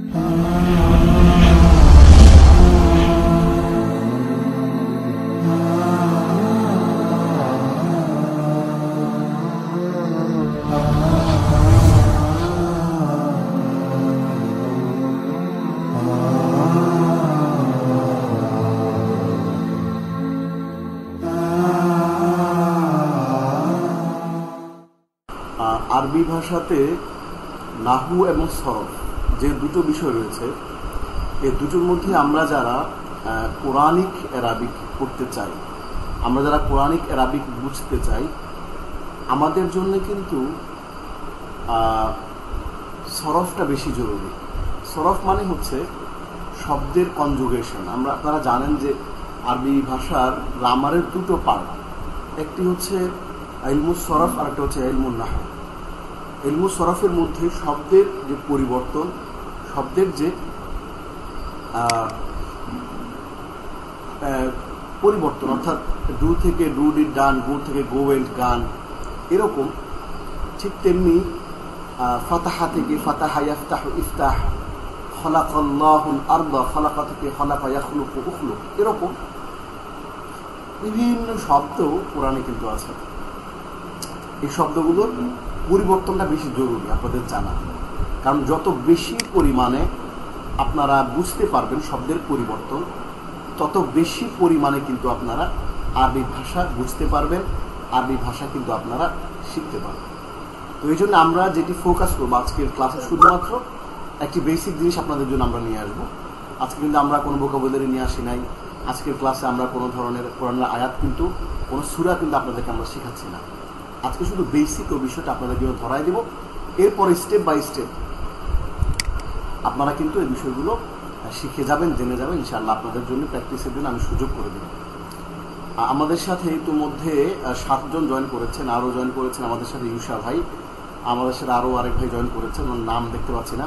আরবি ভাষাতে নাহু এবং সরফ যে দুটো বিষয় রয়েছে, এই দুটোর মধ্যে আমরা যারা কোরআনিক অ্যারাবিক পড়তে চাই, আমরা যারা কোরআনিক অ্যারাবিক বুঝতে চাই, আমাদের জন্য কিন্তু সরফটা বেশি জরুরি। সরফ মানে হচ্ছে শব্দের কনজুগেশন। আপনারা জানেন যে আরবি ভাষার গ্রামারের দুটো পার্ট, একটি হচ্ছে ইলমুস সরফ আর একটা হচ্ছে ইলমুন নাহু। ইলমুস সরফের মধ্যে শব্দের যে পরিবর্তন, শব্দের যে পরিবর্তন, অর্থাৎ ডু থেকে ডু ডিড ডান, গো থেকে গো ওয়েন্ট গান, এরকম ঠিক তেমনি ফাতাহা থেকে ফাতাহা ইয়াফতাহু ইফতাহ, খলাকাল্লাহুল আরদা, খলাকা থেকে খলাকা ইয়াখলুকু উখলুক, এরকম বিভিন্ন শব্দ কোরআনে কিন্তু আছে। এই শব্দগুলোর পরিবর্তনটা বেশি জরুরি আপনাদের জানা, কারণ যত বেশি পরিমাণে আপনারা বুঝতে পারবেন শব্দের পরিবর্তন, তত বেশি পরিমাণে কিন্তু আপনারা আরবি ভাষা বুঝতে পারবেন, আরবি ভাষা কিন্তু আপনারা শিখতে পারবেন। তো এই জন্য আমরা যেটি ফোকাস করবো আজকের ক্লাসে, শুধুমাত্র একটি বেসিক জিনিস আপনাদের জন্য আমরা নিয়ে আসবো। আজকে কিন্তু আমরা কোনো ভোকাবুলারি নিয়ে আসি নাই। আজকের ক্লাসে আমরা কোনো ধরনের কোরআনের আয়াত কিন্তু, কোনো সূরা কিন্তু আপনাদেরকে আমরা শেখাচ্ছি না। আজকে শুধু বেসিক ও বিষয়টা আপনাদেরকে ধরাই দেব, এরপরে স্টেপ বাই স্টেপ আপনারা কিন্তু এই বিষয়গুলো শিখে যাবেন, জেনে যাবেন। ইনশাআল্লাহ আপনাদের জন্য প্র্যাকটিসের জন্য আমি সুযোগ করে দেব। আমাদের সাথে ইতিমধ্যে 7 জন জয়েন করেছেন, আরও জয়েন করেছেন আমাদের সাথে ইউসা ভাই, আমাদের সাথে আরও আরেক ভাই জয়েন করেছেন, ওনার নাম দেখতে পাচ্ছি না।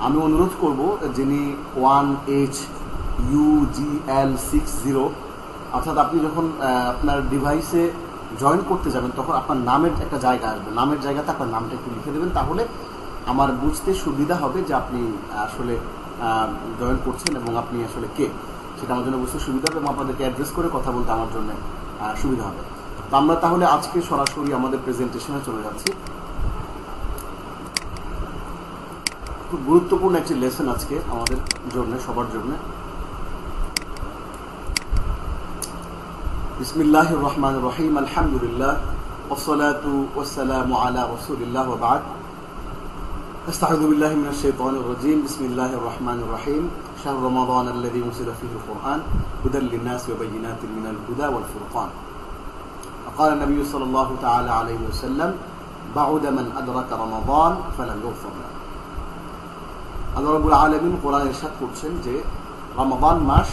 আমি অনুরোধ করব যিনি 1HUGL60, অর্থাৎ আপনি যখন আপনার ডিভাইসে জয়েন করতে যাবেন তখন আপনার নামের একটা জায়গা আসবে, নামের জায়গাতে আপনার নামটা একটু লিখে দেবেন, তাহলে আমার বুঝতে সুবিধা হবে যে আপনি আসলে জয়েন করছেন এবং আপনি আসলে কে, সেটা আমার জন্য বুঝতে সুবিধা হবে এবং আপনাদেরকে অ্যাড্রেস করে কথা বলতে আমার জন্য সুবিধা হবে। তো আমরা তাহলে আজকে সরাসরি আমাদের প্রেজেন্টেশনে চলে যাচ্ছি। খুব গুরুত্বপূর্ণ একটি লেসন আজকে আমাদের জন্য, সবার জন্য। বিসমিল্লাহির রহমানির রহিম, আলহামদুলিল্লাহ, ওয়াসসালাতু ওয়াসসালামু আলা রাসূলিল্লাহ, ওয়া বা'দ। আস্তাউযু বিল্লাহি মিনাশ শাইতানির রাজীম। বিসমিল্লাহির রহমানির রহিম। শাহরু রমাদান আল্লাযী উনজিলা ফীহিল কুরআন হুদাল লিন-নাস ওয়া বায়িনাতিন মিনাল হুদা ওয়াল ফুরকান। وقال النبي صلى الله تعالى عليه وسلم بعد من أدرك رمضان فلم يغفر له। আল্লাহ রাব্বুল আলামিন কোরআনে ইরশাদ করছেন যে রমাদান মাস,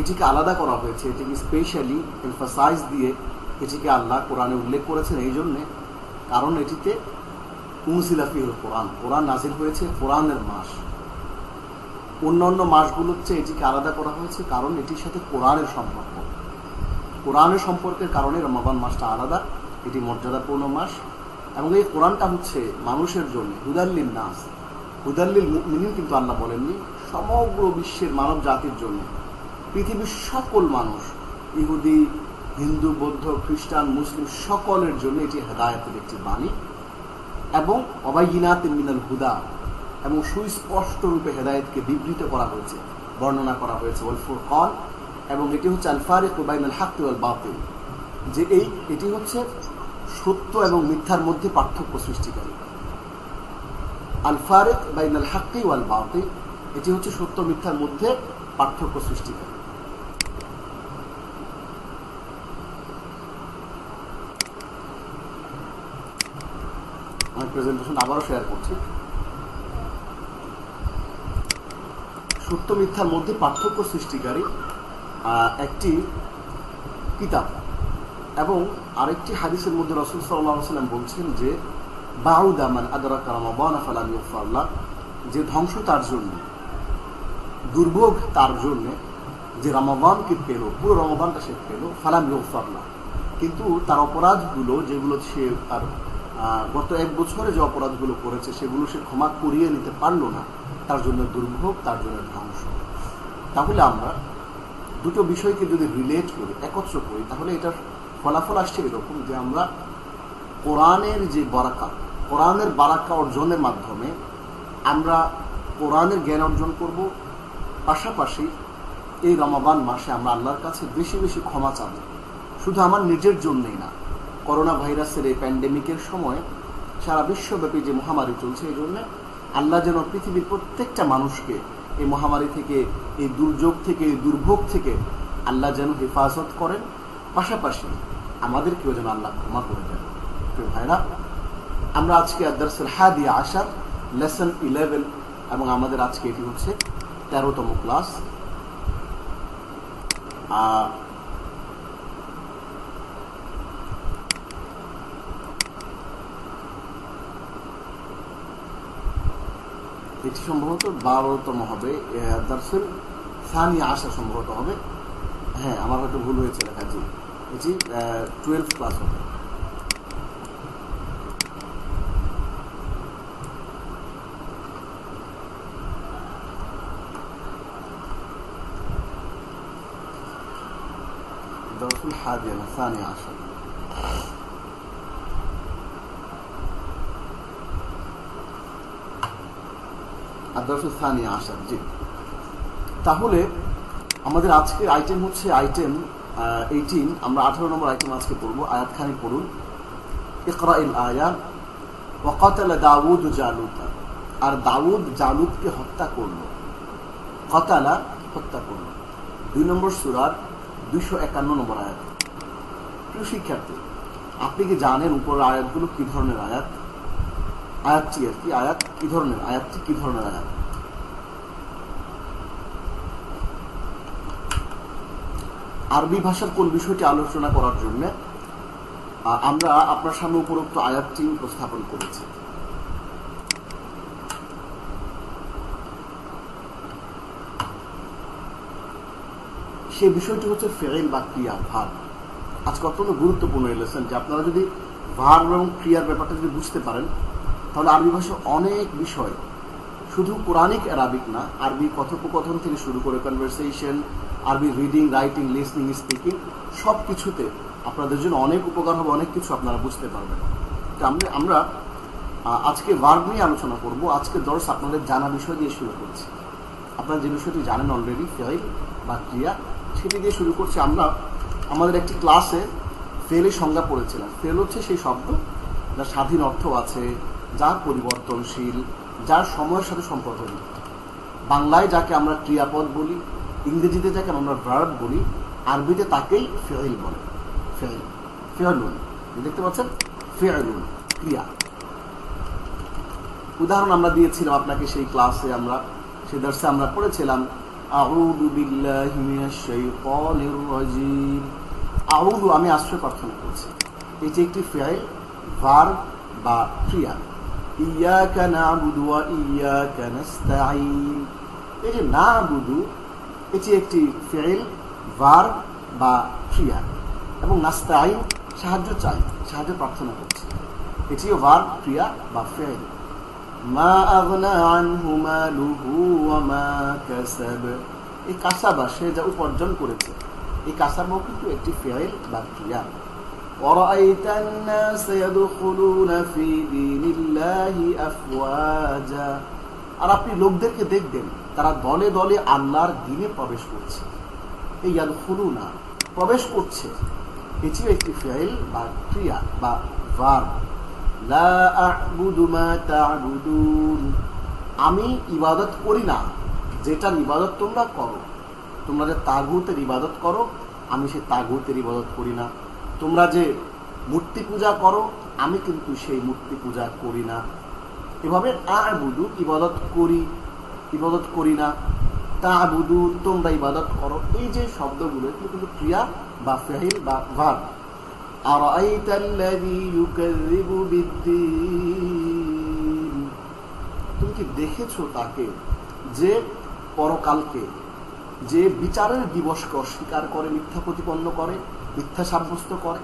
এটিকে আলাদা করা হয়েছে, এটিকে স্পেশালি এমফাসাইজ দিয়ে এটিকে আল্লাহ কোরআনে উল্লেখ করেছেন এই জন্যে, কারণ এটিতে উনজিলা ফীহিল কোরআন, কোরআন নাজিল হয়েছে, কোরআনের মাস। অন্যান্য মাসগুলোর চেয়ে এটিকে আলাদা করা হয়েছে কারণ এটির সাথে কোরআনের সম্পর্ক, কোরআনের সম্পর্কের কারণে রমাদান মাসটা আলাদা, এটি মর্যাদাপূর্ণ মাস। এবং এই কোরআনটা হচ্ছে মানুষের জন্য হুদাল লিন-নাস, হুদাল লিল মুমিনিন কিন্তু আল্লাহ বলেননি, সমগ্র বিশ্বের মানব জাতির জন্য, পৃথিবীর সকল মানুষ, ইহুদি, হিন্দু, বৌদ্ধ, খ্রিস্টান, মুসলিম সকলের জন্য এটি হেদায়েতের একটি বাণী এবং ওয়াবায়িনাতিন মিনাল হুদা, এবং সুস্পষ্ট রূপে হেদায়েতকে বিবৃত করা হয়েছে, বর্ণনা করা হয়েছে, ওয়াল ফুরকান, এবং এটি হচ্ছে আল ফারিকু বাইনাল হাক্কি ওয়াল বাতিল, যে এটি হচ্ছে সত্য এবং মিথ্যার মধ্যে পার্থক্য সৃষ্টিকারী। আল ফারিক বাইনাল হাক্কি ওয়াল বাতিল, এটি হচ্ছে সত্য মিথ্যার মধ্যে পার্থক্য সৃষ্টিকারী। আমি প্রেজেন্টেশন আবারও শেয়ার করছি। সত্য মিথ্যার মধ্যে পার্থক্য সৃষ্টিকারী একটি কিতাব। এবং আরেকটি হাদিসের মধ্যে রাসূল সাল্লাল্লাহু আলাইহি ওয়াসাল্লাম বলছেন যে বাউদা মান আদরাকা রমাদান ফালাম ইগফার লাহ, যে ধ্বংস তার জন্য, দুর্ভোগ তার জন্য যে রমাদানকে পেল, পুরো রমাদানটা সে পেল, ফালাম ইগফার লাহ, কিন্তু তার অপরাধগুলো যেগুলো সে তার গত 1 বছরে যে অপরাধগুলো করেছে সেগুলো সে ক্ষমা করিয়ে নিতে পারলো না, তার জন্য দুর্ভোগ, তার জন্য ধ্বংস। তাহলে আমরা দুটো বিষয়কে যদি রিলেট করি, একত্র করি, তাহলে এটার ফলাফল আসছে এরকম যে আমরা কোরআনের যে বারাকা, কোরআনের বারাকা অর্জনের মাধ্যমে আমরা কোরআনের জ্ঞান অর্জন করব। পাশাপাশি এই রমাদান মাসে আমরা আল্লাহর কাছে বেশি বেশি ক্ষমা চাব, শুধু আমার নিজের জন্যই না, করোনা ভাইরাসের এই প্যান্ডেমিকের সময় সারা বিশ্বব্যাপী যে মহামারী চলছে, এই জন্যে আল্লাহ যেন পৃথিবীর প্রত্যেকটা মানুষকে এই মহামারী থেকে, এই দুর্যোগ থেকে, এই দুর্ভোগ থেকে আল্লাহ যেন হেফাজত করেন। পাশাপাশি আমাদেরকেও যেন আল্লাহ ক্ষমা করে দেন। ভাইরা, আমরা আজকে আদ-দারসুল হাদি আশার লেসন 11 এবং আমাদের আজকে এটি হচ্ছে 13তম ক্লাস। এটি সম্ভবত 12তম হবে, দারসুল সানি আশা সম্ভবত হবে। হ্যাঁ, আমার হয়তো ভুল হয়েছে লেখা, জি, এটি 12th ক্লাস হবে। দারসুল হাদিয়া না সানি আশা। আদ-দারসুল সানি আশা, জি। তাহলে আমাদের আজকের আইটেম হচ্ছে আইটেম 18। আমরা 18 নম্বর আইটেম আজকে পড়বো। আয়াতখানি পড়ুন। ইকরাইল আয়াত। ওয়া কাতালা দাউদ জালুতা। আর দাউদ জালুতকে হত্যা করলো। কাতালা, হত্যা করলো। 2 নম্বর সূরার 251 নম্বর আয়াত। প্রিয় শিক্ষার্থী, আপনি কি জানেন উপরের আয়াতগুলো কি ধরনের আয়াত? আয়াতটি আর কি, আয়াত কি ধরনের, আয়াতটি কি ধরনের আয়াত? আরবি ভাষার কোন বিষয়টি আলোচনা করার জন্য আমরা আপনার সামনে উপরোক্ত আয়াতটি উপস্থাপন করেছি। সেই বিষয়টি হচ্ছে ফেইল বা ক্রিয়া, ভার্ব। আজকে অত্যন্ত গুরুত্বপূর্ণ লেসন, যে আপনারা যদি ভার্ব এবং ক্রিয়ার ব্যাপারটা যদি বুঝতে পারেন, তাহলে আরবি ভাষার অনেক বিষয়, শুধু কোরআনিক অ্যারাবিক না, আরবি কথোপকথন থেকে শুরু করে কনভারসেশন, আরবি রিডিং, রাইটিং, লিসনিং, স্পিকিং, সব কিছুতে আপনাদের জন্য অনেক উপকার হবে, অনেক কিছু আপনারা বুঝতে পারবেন। তো আমরা আজকে ভার্ব নিয়ে আলোচনা করব। আজকে দর্স আপনাদের জানা বিষয় দিয়ে শুরু করছি। আপনারা যে বিষয়টি জানেন অলরেডি, ফেইল বা ক্রিয়া, সেটি দিয়ে শুরু করছি। আমরা আমাদের একটি ক্লাসে ফেইলের সংজ্ঞা পড়েছিলাম। ফেইল হচ্ছে সেই শব্দ যার স্বাধীন অর্থ আছে, যা পরিবর্তনশীল, যার সময়ের সাথে সম্পর্কযুক্ত। বাংলায় যাকে আমরা ক্রিয়াপদ বলি, ইংরেজিতে যাকে আমরা ভার্ব বলি, আরবিতে তাকেই ফেইল বলে। ফেইল, ফেইলুন, দেখতে পাচ্ছেন, ফেইলুন, ক্রিয়া। উদাহরণ আমরা দিয়েছিলাম আপনাকে সেই ক্লাসে, আমরা সেই দার্সে আমরা পড়েছিলাম আউযু বিল্লাহি মিনাশ শাইতানির রাজিম। আউযু, আমি আশ্রয় প্রার্থনা করছি। এটি একটি ফেইল, ভার্ব বা ক্রিয়া। ইয়াকা না'বুদু ওয়া ইয়াকা নাস্তাঈন। এই যে না'বুদু, এটি একটি ফেইল, ভার্ব বা ক্রিয়া, এবং নাস্তাঈন, সাহায্য চাই, সাহায্য প্রার্থনা করছি, এটিও ভার্ব, ক্রিয়া বা ফেইল। মা আগনা আনহু মালুহু ওয়া মা কাসাব। এই কাসাবা, সে যা উপার্জন করেছে, এই কাসাবাও কিন্তু একটি ফেইল বা ক্রিয়া। ওয়ারাআইতান নাস ইয়াদখুলুনা ফি দীনিল্লাহি আফওয়াজা। আর আপনি লোকদেরকে দেখবেন, তারা দলে দলে আল্লাহর দ্বীনে প্রবেশ করছে। এই ইয়াদখুলুনা, প্রবেশ করছে, এটিও একটি ফেইল বা ক্রিয়া বা ভার্ব। লা আ'বুদু মা তা'বুদুন। আমি ইবাদত করি না যেটার ইবাদত তোমরা করো। তোমরা যে তাগুতের ইবাদত করো, আমি সে তাগুতের ইবাদত করি না। তোমরা যে মূর্তি পূজা করো, আমি কিন্তু সেই মূর্তি পূজা করি না। এভাবে আ'বুদু, ইবাদত করি, ইবাদত করি না, তা'বুদু, তোমরা ইবাদত করো, এই যে শব্দগুলো, এগুলো কিন্তু ক্রিয়া বা ফেইল বা ভার্ব। আরাআইতাল্লাযী ইউকাযযিবু বিদ্দীন। তুমি কি দেখেছো তাকে, যে পরকালকে, যে বিচারের দিবসকে অস্বীকার করে, মিথ্যা প্রতিপন্ন করে, মিথ্যা সাব্যস্ত করে।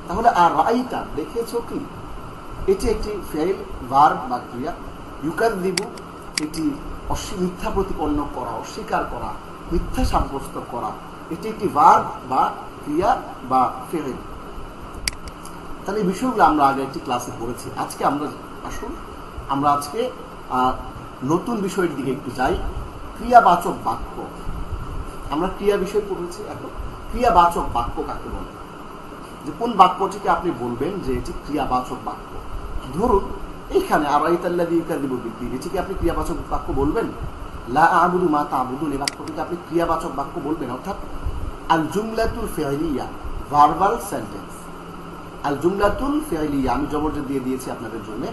তাহলে আর রাইতা দেখেছো কি, এটি একটি ফেইল ভার্ব বা ক্রিয়া। ইউকাযযিবু এটি মিথ্যা প্রতিপন্ন করা, অস্বীকার করা, মিথ্যা সাব্যস্ত করা, এটি একটি ভার্ব বা ক্রিয়া বা ফেইল। তাহলে এই বিষয়গুলো আমরা আগে একটি ক্লাসে পড়েছি। আজকে আমরা আজকে নতুন বিষয়ের দিকে একটু যাই, ক্রিয়াবাচক বাক্য। আমরা ক্রিয়া বিষয় পড়েছি, এখন ক্রিয়াবাচক বাক্য কাকে বলে, যে কোন বাক্যটিকে আপনি বলবেন যে এটি ক্রিয়াবাচক বাক্য। ধরুন এইখানে আরাইতাল্লাযী ইউকাযযিবু বিদ্দীন, এটিকে আপনি ক্রিয়াবাচক বাক্য বলবেন। লা আ'বুদু মা তা'বুদুন, এই বাক্যটিকে আপনি ক্রিয়াবাচক বাক্য বলবেন। অর্থাৎ আল জুমলাতুল ফি'লিয়া, ভার্বাল সেন্টেন্স। আল জুমলাতুল ফি'লিয়া আমি জবরজের দিয়ে দিয়েছি আপনাদের জন্য,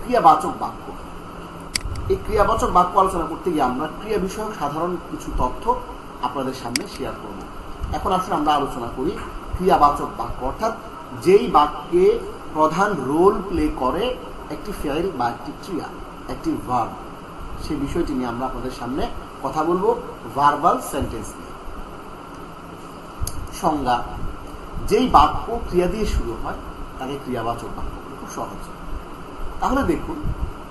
ক্রিয়াবাচক বাক্য। এই ক্রিয়াবাচক বাক্য আলোচনা করতে গিয়ে আমরা ক্রিয়া বিষয়ক সাধারণ কিছু তথ্য আপনাদের সামনে শেয়ার করব। এখন আসলে আমরা আলোচনা করি ক্রিয়াবাচক বাক্য, অর্থাৎ যেই বাক্যে প্রধান রোল প্লে করে একটি ফেইল বা একটি ক্রিয়া, একটি ভার্ব, সেই বিষয়টি নিয়ে আমরা আপনাদের সামনে কথা বলবো ভার্বাল সেন্টেন্স নিয়ে। সংজ্ঞা: যেই বাক্য ক্রিয়া দিয়ে শুরু হয় তাকে ক্রিয়াবাচক বাক্য বলে। খুব সহজ। তাহলে দেখুন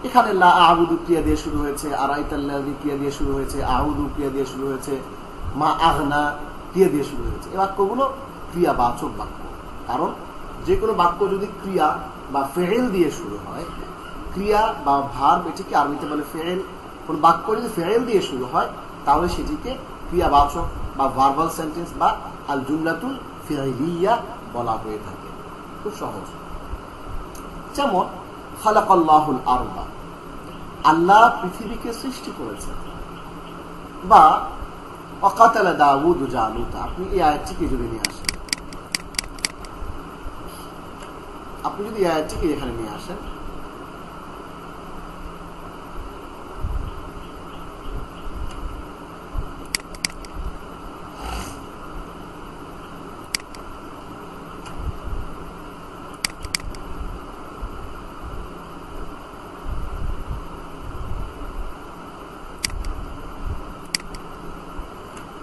এখানে লা আ'বুদু ক্রিয়া দিয়ে শুরু হয়েছে, আরাইতাল্লাযী ক্রিয়া দিয়ে শুরু হয়েছে, আ'বুদু ক্রিয়া দিয়ে শুরু হয়েছে, মা আগনা ক্রিয়া দিয়ে শুরু হয়েছে। এই বাক্যগুলো ক্রিয়াবাচক বাক্য। কারণ যে কোনো বাক্য যদি ক্রিয়া বা ফেইল দিয়ে শুরু হয়, ক্রিয়া বা ভার্ব এটিকে আরবিতে বলে ফেইল, কোন বাক্য যদি ফেইল দিয়ে শুরু হয় তাহলে সেটিকে ক্রিয়াবাচক বা ভার্বাল সেন্টেন্স বা আল জুমলাতুল ফি'লিয়া বলা হয়ে থাকে। খুব সহজ। যেমন খালাকাল্লাহুল আরদা, আল্লাহ পৃথিবীকে সৃষ্টি করেছেন। বা ওয়াকাতালা দাউদু জালুতা, আপনি এই আয়াতটিকে যদি নিয়ে আসেন, এখানে নিয়ে আসেন,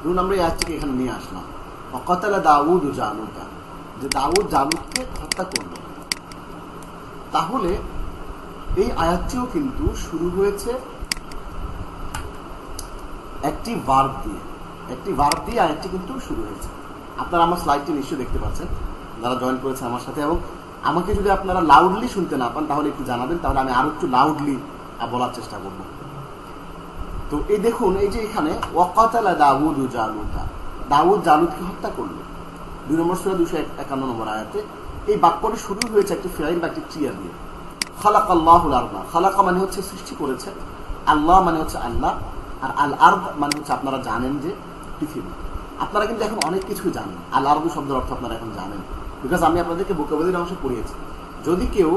ধরুন আমরা এই আয়াতটিকে এখানে নিয়ে আসলাম, ওয়াকাতালা দাউদু জালুতা, যে দাউদ জালুতকে হত্যা করল। তাহলে এই আয়াতটিও কিন্তু শুরু হয়েছে একটি ভার্ব দিয়ে, আয়াতটি কিন্তু শুরু হয়েছে। আপনারা আমার স্লাইডটি নিশ্চয়ই দেখতে পাচ্ছেন যারা জয়েন করেছেন আমার সাথে, এবং আমাকে যদি আপনারা লাউডলি শুনতে না পান তাহলে একটু জানাবেন, তাহলে আমি আরো একটু লাউডলি বলার চেষ্টা করব। তো এই দেখুন, এই যে এখানে ওয়াকাতালা দাউদু জালুতা, দাউদ জালুতকে হত্যা করল, 2 নম্বর সূরা 251 নম্বর আয়াতে। এই বাক্যটি শুরু হয়েছে একটি ফেইল বা একটি ক্রিয়া দিয়ে। খালাকাল্লাহুল আরদা, খালাকা মানে হচ্ছে সৃষ্টি করেছে, আল্লাহ মানে হচ্ছে আল্লাহ, আর আল আরদ মানে হচ্ছে আপনারা জানেন যে পৃথিবী। আপনারা কিন্তু এখন অনেক কিছু জানেন, আল আরদু শব্দের অর্থ আপনারা এখন জানেন, বিকজ আমি আপনাদেরকে ভোকাবুলারি অংশ পড়িয়েছি। যদি কেউ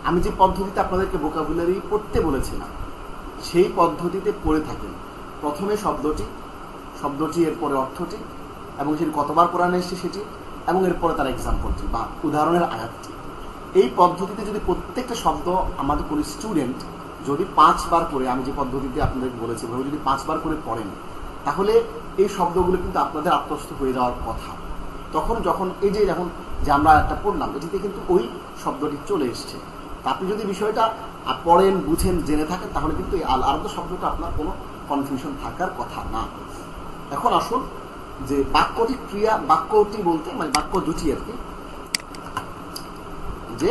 আমি যে পদ্ধতিতে আপনাদেরকে ভোকাবুলারি পড়তে বলেছিলাম সেই পদ্ধতিতে পড়ে থাকেন, প্রথমে শব্দটি এরপরে অর্থটি, এবং সেটি কতবার কোরআনে এসেছে সেটি, এবং এরপরে তার এক্সাম্পলটি বা উদাহরণের আয়াতটি, এই পদ্ধতিতে যদি প্রত্যেকটা শব্দ আমাদের কোনো স্টুডেন্ট যদি 5 বার করে, আমি যে পদ্ধতিতে আপনাদেরকে বলেছি ওভাবে যদি 5 বার করে পড়েন, তাহলে এই শব্দগুলো কিন্তু আপনাদের আত্মস্থ হয়ে যাওয়ার কথা। তখন যখন এই যে আমরা একটা পড়লাম, এটিতে কিন্তু ওই শব্দটি চলে এসছে। তা আপনি যদি বিষয়টা পড়েন, বুঝেন, জেনে থাকেন, তাহলে কিন্তু এই আল আরদ শব্দটা আপনার কোনো কনফিউশন থাকার কথা না। এখন আসুন যে বাক্যটি বলতে মানে বাক্য দুটি আর কি, যে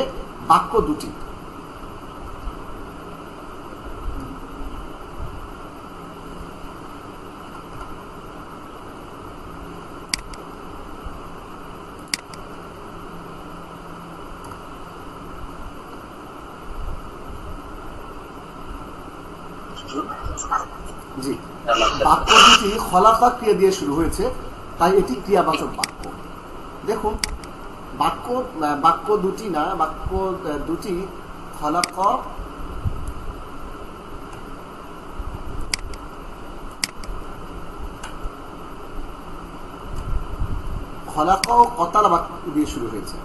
বাক্য দুটি জি বাক্য দুটি খলাকা ক্রিয়া দিয়ে শুরু হয়েছে, তাই এটি ক্রিয়াবাচক বাক্য। দেখুন বাক্য দুটি খলাকা ও কতালা বাক্য দিয়ে শুরু হয়েছে।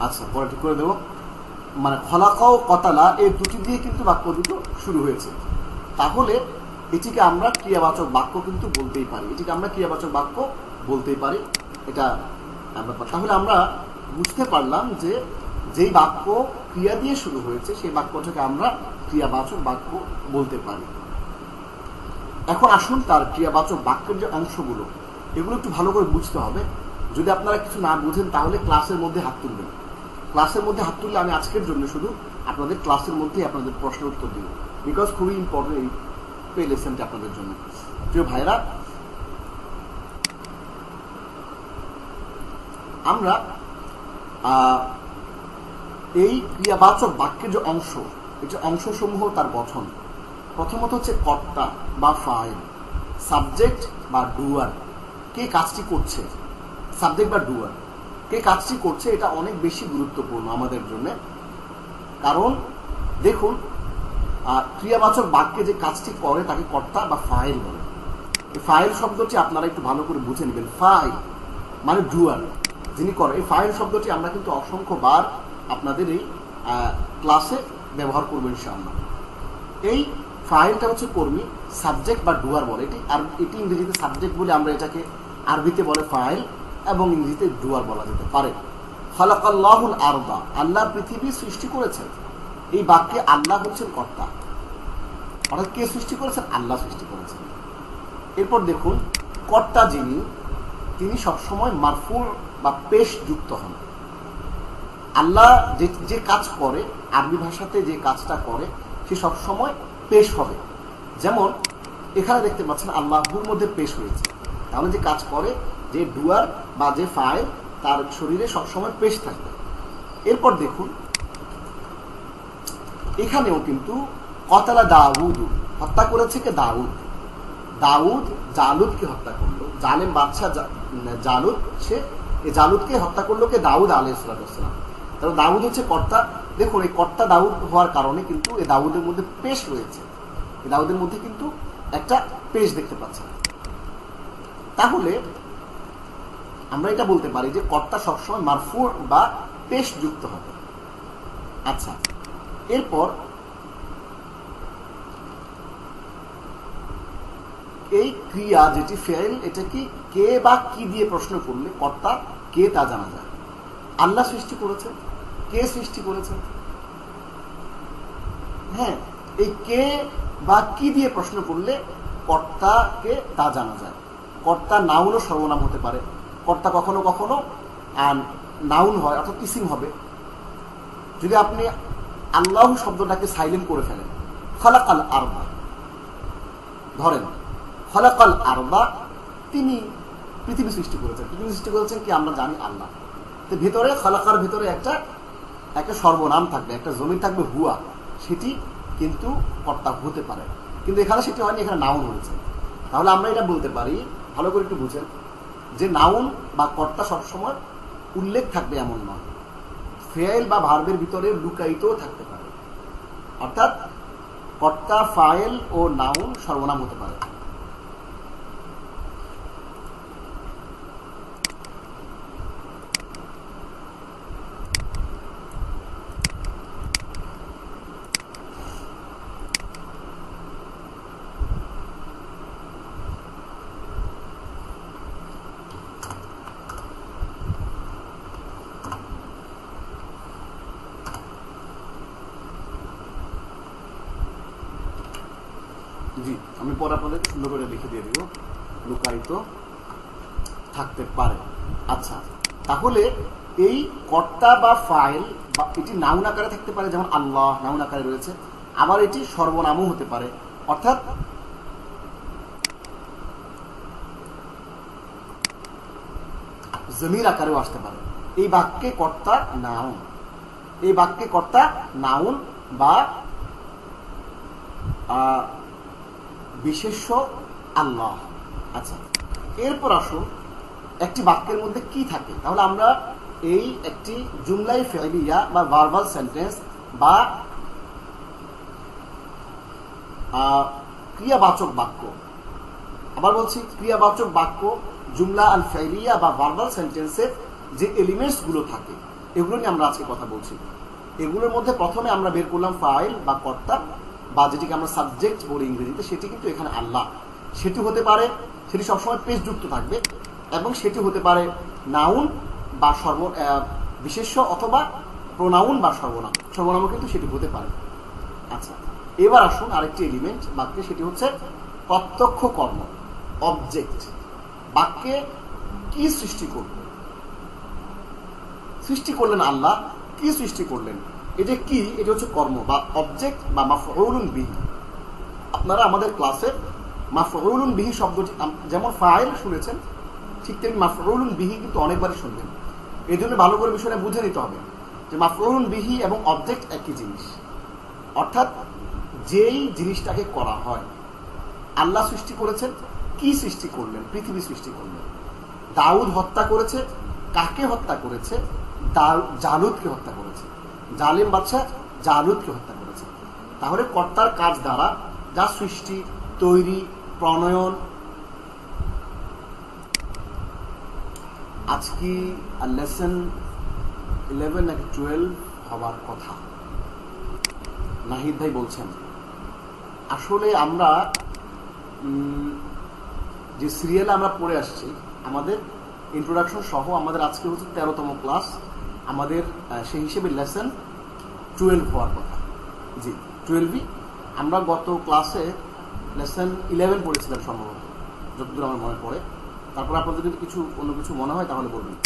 আচ্ছা, পরে ঠিক করে দেব। মানে খলাকা ও কতালা এই দুটি দিয়ে কিন্তু বাক্য দুটো শুরু হয়েছে, তাহলে এটিকে আমরা ক্রিয়াবাচক বাক্য কিন্তু বলতেই পারি, এটিকে আমরা ক্রিয়াবাচক বাক্য বলতেই পারি। এটা ব্যাপার। তাহলে আমরা বুঝতে পারলাম যে যেই বাক্য ক্রিয়া দিয়ে শুরু হয়েছে সেই বাক্যটাকে আমরা ক্রিয়াবাচক বাক্য বলতে পারি। এখন আসুন তার ক্রিয়াবাচক বাক্যের যে অংশগুলো, এগুলো একটু ভালো করে বুঝতে হবে। যদি আপনারা কিছু না বুঝেন তাহলে ক্লাসের মধ্যে হাত তুলবেন। ক্লাসের মধ্যে হাত তুললে আমি আজকের জন্য শুধু আপনাদের ক্লাসের মধ্যেই আপনাদের প্রশ্নের উত্তর দিব, বিকজ খুবই ইম্পর্টেন্ট এই পে লেসনটা আপনাদের জন্য। প্রিয় ভাইরা, আমরা এই ক্রিয়াবাচক বাক্যের যে অংশ, এই যে অংশসমূহ তার গঠন, প্রথমত হচ্ছে কর্তা বা ফাইল, সাবজেক্ট বা ডুয়ার, কে কাজটি করছে, সাবজেক্ট বা ডুয়ার কে কাজটি করছে, এটা অনেক বেশি গুরুত্বপূর্ণ আমাদের জন্য। কারণ দেখুন, ক্রিয়াবাচক বাক্যে যে কাজটি করে তাকে কর্তা বা ফাইল বলে। এই ফাইল শব্দটি আপনারা একটু ভালো করে বুঝে নেবেন। ফাইল মানে ডুয়ার, যিনি করে। এই ফাইল শব্দটি আমরা কিন্তু অসংখ্যবার আপনাদের এই ক্লাসে ব্যবহার করবো ইনশাআল্লাহ। এই ফাইলটা হচ্ছে কর্মী, সাবজেক্ট বা ডুয়ার বলে। এটি ইংরেজিতে সাবজেক্ট বলে আমরা এটাকে, আরবিতে বলে ফাইল এবং ইংরেজিতে ডুয়ার বলা যেতে পারে। খালাকাল্লাহুল আরদা, আল্লাহ পৃথিবী সৃষ্টি করেছেন। এই বাক্যে আল্লাহ হচ্ছেন কর্তা, অর্থাৎ কে সৃষ্টি করেছেন? আল্লাহ সৃষ্টি করেছেন। এরপর দেখুন, কর্তা যিনি, তিনি সবসময় মারফুর বা পেশ যুক্ত হন। আল্লাহ যে কাজ করে, আরবি ভাষাতে যে কাজটা করে, সে সবসময় পেশ হবে। যেমন এখানে দেখতে পাচ্ছেন আল্লাহুর মধ্যে পেশ হয়েছে, তাহলে যে কাজ করে, যে ডুয়ার বা যে ফাইল, তার শরীরে সবসময় পেশ থাকবে। এরপর দেখুন, এখানেও কিন্তু কতালা দাউদ, হত্যা করেছে কে? দাউদ। দাউদ জালুদকে হত্যা করলো, জালেম বাদশাহ জালুদ, সে এই জালুদকে হত্যা করলো কে? দাউদ আলাইহিস সালাম। তাহলে দাউদ হচ্ছে কর্তা। দেখুন, এই কর্তা দাউদ হওয়ার কারণে কিন্তু এই দাউদের মধ্যে পেশ রয়েছে, এই দাউদের মধ্যে কিন্তু একটা পেশ দেখতে পাচ্ছেন। তাহলে আমরা এটা বলতে পারি যে কর্তা সবসময় মারফু বা পেশ যুক্ত হবে। আচ্ছা, এরপর এই ক্রিয়া যেটি ফেল, এটা কি কে বা কি দিয়ে প্রশ্ন করলে কর্তা কে তা জানা যায়। আল্লাহ সৃষ্টি করেছে, কে সৃষ্টি করেছে? হ্যাঁ, এই কে বা কি দিয়ে প্রশ্ন করলে কর্তাকে তা জানা যায়। কর্তা নাউন ও সর্বনাম হতে পারে। কর্তা কখনো কখনো নাউন হয়, অর্থাৎ ইসিম হবে। যদি আপনি আল্লাহ শব্দটাকে সাইলেন্ট করে ফেলেন, খালাকাল আরদা, ধরেন খালাকাল আরদা, তিনি পৃথিবী সৃষ্টি করেছেন। পৃথিবী সৃষ্টি করেছেন কি? আমরা জানি আল্লাহ। তো ভিতরে খালাকার ভিতরে একটা সর্বনাম থাকবে, একটা জমির থাকবে হুয়া, সেটি কিন্তু কর্তা হতে পারে, কিন্তু এখানে সেটি হয়নি, এখানে নাউন হয়েছে। তাহলে আমরা এটা বলতে পারি, ভালো করে একটু বুঝেন, যে নাউন বা কর্তা সবসময় উল্লেখ থাকবে এমন নয়, ফেল বা ভার্বের ভিতরে লুকায়িতও থাকতে পারে। অর্থাৎ কর্তা, ফাইল ও নাউন সর্বনাম হতে পারে। জি, আমি পরে আপনাদের সুন্দর করে লিখে দিয়ে দিব, লুকায়িত থাকতে পারে। আচ্ছা, তাহলে এই কর্তা বা ফাইল বা এটি নাউন আকারে থাকতে পারে, যেমন আল্লাহ নাউন আকারে রয়েছে, আবার এটি সর্বনামও হতে পারে, অর্থাৎ জমির আকারেও আসতে পারে। এই বাক্যে কর্তা নাউন, এই বাক্যে কর্তা নাউন বা বিশেষ্য আল্লাহ। আচ্ছা, এরপর আসুন একটি বাক্যের মধ্যে কি থাকে। তাহলে আমরা এই একটি জুমলাই ফেলিয়া বা ভার্বাল সেন্টেন্স বা ক্রিয়াবাচক বাক্য, আবার বলছি ক্রিয়াবাচক বাক্য, জুমলা আল ফেলিয়া বা ভার্বাল সেন্টেন্সের যে এলিমেন্টস গুলো থাকে, এগুলো নিয়ে আমরা আজকে কথা বলছি। এগুলোর মধ্যে প্রথমে আমরা বের করলাম ফাইল বা কর্তা, বা যেটিকে আমরা সাবজেক্ট বলি ইংরেজিতে, সেটি কিন্তু এখানে আল্লাহ। সেটি হতে পারে, সেটি সবসময় পেশযুক্ত থাকবে, এবং সেটি হতে পারে নাউন বা বিশেষ্য অথবা প্রোনাউন বা সর্বনাম। সর্বনামও কিন্তু সেটি হতে পারে। আচ্ছা, এবার আসুন আরেকটি এলিমেন্ট বাক্যে, সেটি হচ্ছে প্রত্যক্ষ কর্ম, অবজেক্ট। বাক্যে কি সৃষ্টি করবে? সৃষ্টি করলেন আল্লাহ, কি সৃষ্টি করলেন? এটা কি? এটা হচ্ছে কর্ম বা অবজেক্ট বা মাফউলুন বিহি। আপনারা আমাদের ক্লাসে মাফউলুন বিহি শব্দটি যেমন ফাইল শুনেছেন, ঠিক তেমনি মাফউলুন বিহি কিন্তু অনেকবারই শুনবেন। এই জন্য ভালো করে বিষয়টা বুঝে নিতে হবে যে মাফউলুন বিহি এবং অবজেক্ট একই জিনিস। অর্থাৎ যেই জিনিসটাকে করা হয়, আল্লাহ সৃষ্টি করেছেন, কি সৃষ্টি করলেন? পৃথিবী সৃষ্টি করলেন। দাউদ হত্যা করেছে, কাকে হত্যা করেছে? জালুদকে হত্যা করেছে। জালিম বাদশা জালুদকে হত্যা করেছে। তাহলে কর্তার কাজ দ্বারা যা সৃষ্টি, তৈরি, প্রণয়ন। আজকে লেসন 11 নাকি 12 হওয়ার কথা নাহিদ ভাই বলছেন। আসলে আমরা যে সিরিয়ালে আমরা পড়ে আসছি, আমাদের ইন্ট্রোডাকশন সহ আমাদের আজকে হচ্ছে 13তম ক্লাস। আমাদের সেই হিসেবে লেসন 12 হওয়ার কথা। জি, 12ই। আমরা গত ক্লাসে লেসন 11 পড়েছিলাম সম্ভবত, যতদূর আমার মনে পড়ে। তারপর আপনাদের যদি অন্য কিছু মনে হয় তাহলে বলবেন।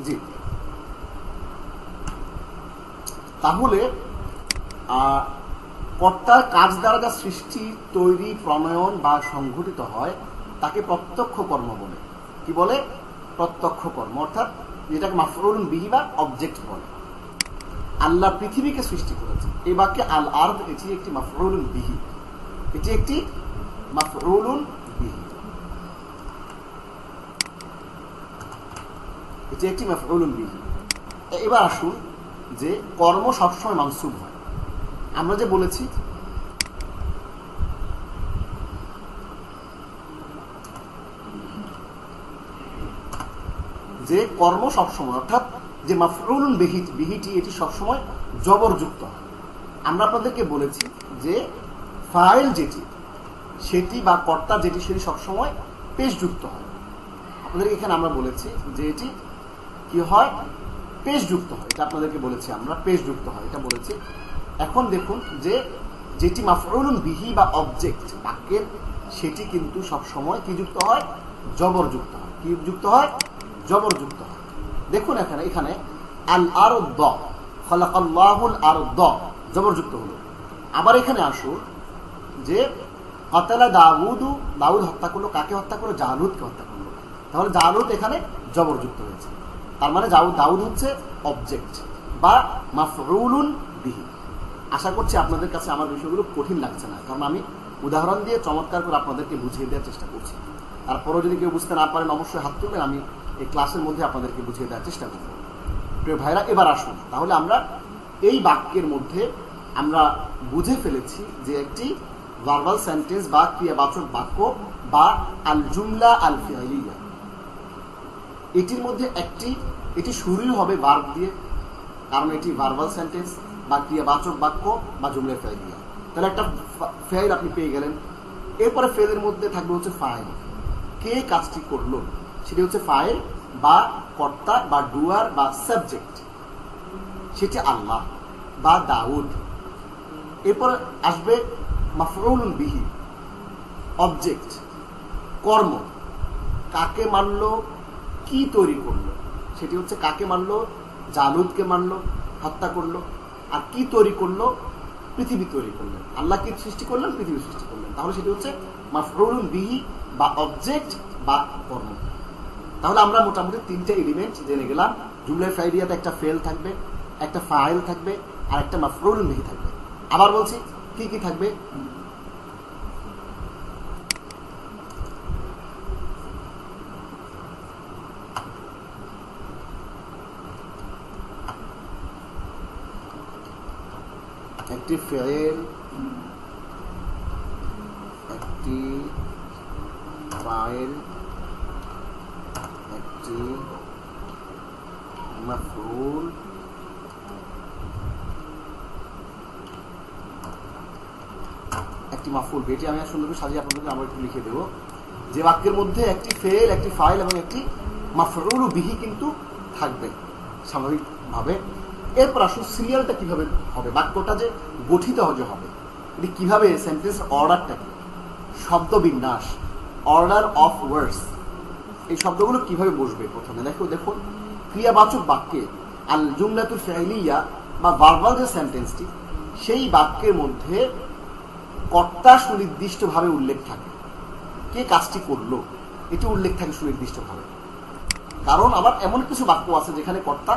জি, তাহলে কর্তার কাজ দ্বারা যা সৃষ্টি, তৈরি, প্রণয়ন বা সংঘটিত হয় তাকে প্রত্যক্ষ কর্ম বলে। কি বলে? প্রত্যক্ষ কর্ম, অর্থাৎ যেটাকে মাফউলুন বিহি বা অবজেক্ট বলে। আল্লাহ পৃথিবীকে সৃষ্টি করেছে। এই বাক্যে আল আরদ, এটি একটি মাফউলুন বিহি। এটি একটি মাফউলুন বিহি। এটি একটি মাফউলুন বিহি। এবার আসুন যে কর্ম সবসময় মানসুব হয়। আমরা যে বলেছি যে কর্ম সবসময়, অর্থাৎ যে মাফউলুন বিহিটি, এটি সবসময় জবরযুক্ত হয়। আমরা আপনাদেরকে বলেছি যে ফাইল যেটি, সেটি বা কর্তা যেটি, সেটি সবসময় পেশযুক্ত হয়। আপনাদেরকে এখানে আমরা বলেছি যে এটি কি হয়? পেশযুক্ত হয়। এটা আপনাদেরকে বলেছি আমরা, পেশযুক্ত হয় এটা বলেছি। এখন দেখুন যে যেটি মাফউলুন বিহি বা অবজেক্ট বাক্যের, সেটি কিন্তু সবসময় কি যুক্ত হয়? জবরযুক্ত হয়। কি যুক্ত হয়? জবরযুক্ত হয়। দেখুন এখানে আল আরদ, খালাকাল্লাহুল আরদ, জবরযুক্ত হলো। আবার এখানে আসুন যে কাতালা দাউদ, দাউদ হত্যা করলো। কাকে হত্যা করলো? জালুদকে হত্যা করলো। তাহলে জালুদ এখানে জবরযুক্ত হয়েছে। তার মানে দাউদ হচ্ছে অবজেক্ট বা মাফউলুন বিহি। আশা করছি আপনাদের কাছে আমার বিষয়গুলো কঠিন লাগছে না, কারণ আমি উদাহরণ দিয়ে চমৎকার করে আপনাদেরকে বুঝিয়ে দেওয়ার চেষ্টা করছি। তারপরেও যদি কেউ বুঝতে না পারেন অবশ্যই হাত তুলবেন, আমি এই ক্লাসের মধ্যে আপনাদেরকে বুঝিয়ে দেওয়ার চেষ্টা করব। প্রিয় ভাইরা, এবার আসুন তাহলে আমরা এই বাক্যের মধ্যে আমরা বুঝে ফেলেছি যে একটি ভার্বাল সেন্টেন্স বা ক্রিয়াবাচক বাক্য বা আল জুমলা আল ফিআলিয়া, এটির মধ্যে এটি শুরুই হবে ভার্ব দিয়ে, কারণ এটি ভার্বাল সেন্টেন্স বা ক্রিয়াবাচক বাক্য বা জুমলা ফিআলিয়া। তাহলে একটা ফেল আপনি পেয়ে গেলেন। এরপরে ফেলের মধ্যে থাকবে হচ্ছে ফাইল। কে কাজটি করলো সেটি হচ্ছে ফাইল বা কর্তা বা ডুয়ার বা সাবজেক্ট, সেটি আল্লাহ বা দাউদ। এরপরে আসবে মাফউলুন বিহি, অবজেক্ট, কর্ম। কাকে মারলো, কি তৈরি করলো, সেটি হচ্ছে কাকে মারলো? জালুদকে মারলো, হত্যা করলো। আর কি তৈরি করলো? পৃথিবী তৈরি করলেন। আল্লাহ কি সৃষ্টি করলেন? পৃথিবী সৃষ্টি করলেন। তাহলে সেটি হচ্ছে মাফউলুন বিহি বা অবজেক্ট বা কর্ম। তাহলে আমরা মোটামুটি 3টে এলিমেন্ট জেনে গেলাম। জুমলা ফিআলিয়াতে একটা ফেল থাকবে, একটা ফাইল থাকবে, আর একটা মাফউলুন বিহি থাকবে। আবার বলছি, কি কি থাকবে? একটি ফেল, একটি ফাইল, একটি মাফউল, একটি মাফউল। এটি আমি সুন্দর করে সাজিয়ে আপনাদেরকে আমরা একটু লিখে দেব যে বাক্যের মধ্যে একটি ফেল, একটি ফাইল এবং একটি মাফউল বিহি কিন্তু থাকবে স্বাভাবিকভাবে। এরপর আসুন সিরিয়ালটা কিভাবে হবে, বাক্যটা যে গঠিত হবে এটি কিভাবে, সেন্টেন্স অর্ডারটা কি, শব্দ বিন্যাস, অর্ডার অফ ওয়ার্ডস, এই শব্দগুলো কিভাবে বসবে। প্রথমে দেখুন ক্রিয়াবাচক বাক্যে আল জুমলাতুল ফি'লিয়া বা ভার্বাল যে সেন্টেন্সটি, সেই বাক্যের মধ্যে কর্তা সুনির্দিষ্টভাবে উল্লেখ থাকে, কে কাজটি করলো এটি উল্লেখ থাকে সুনির্দিষ্টভাবে। কারণ আবার এমন কিছু বাক্য আছে যেখানে কর্তা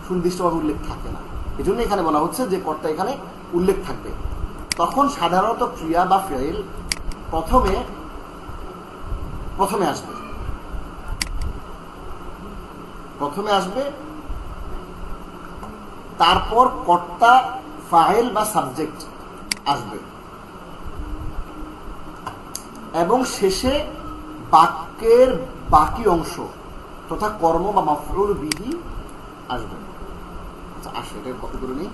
সুনির্দিষ্টভাবে উল্লেখ থাকে না, এজন্য এখানে বলা হচ্ছে যে কর্তা এখানে উল্লেখ থাকবে। তখন সাধারণত ক্রিয়া বা ফেল প্রথমে আসবে, তারপর কর্তা, ফাইল বা সাবজেক্ট আসবে এবং শেষে বাক্যের বাকি অংশ তথা কর্ম বা মাফউল বিহি আসবে। আচ্ছা আসো এটা কপি করে নিই।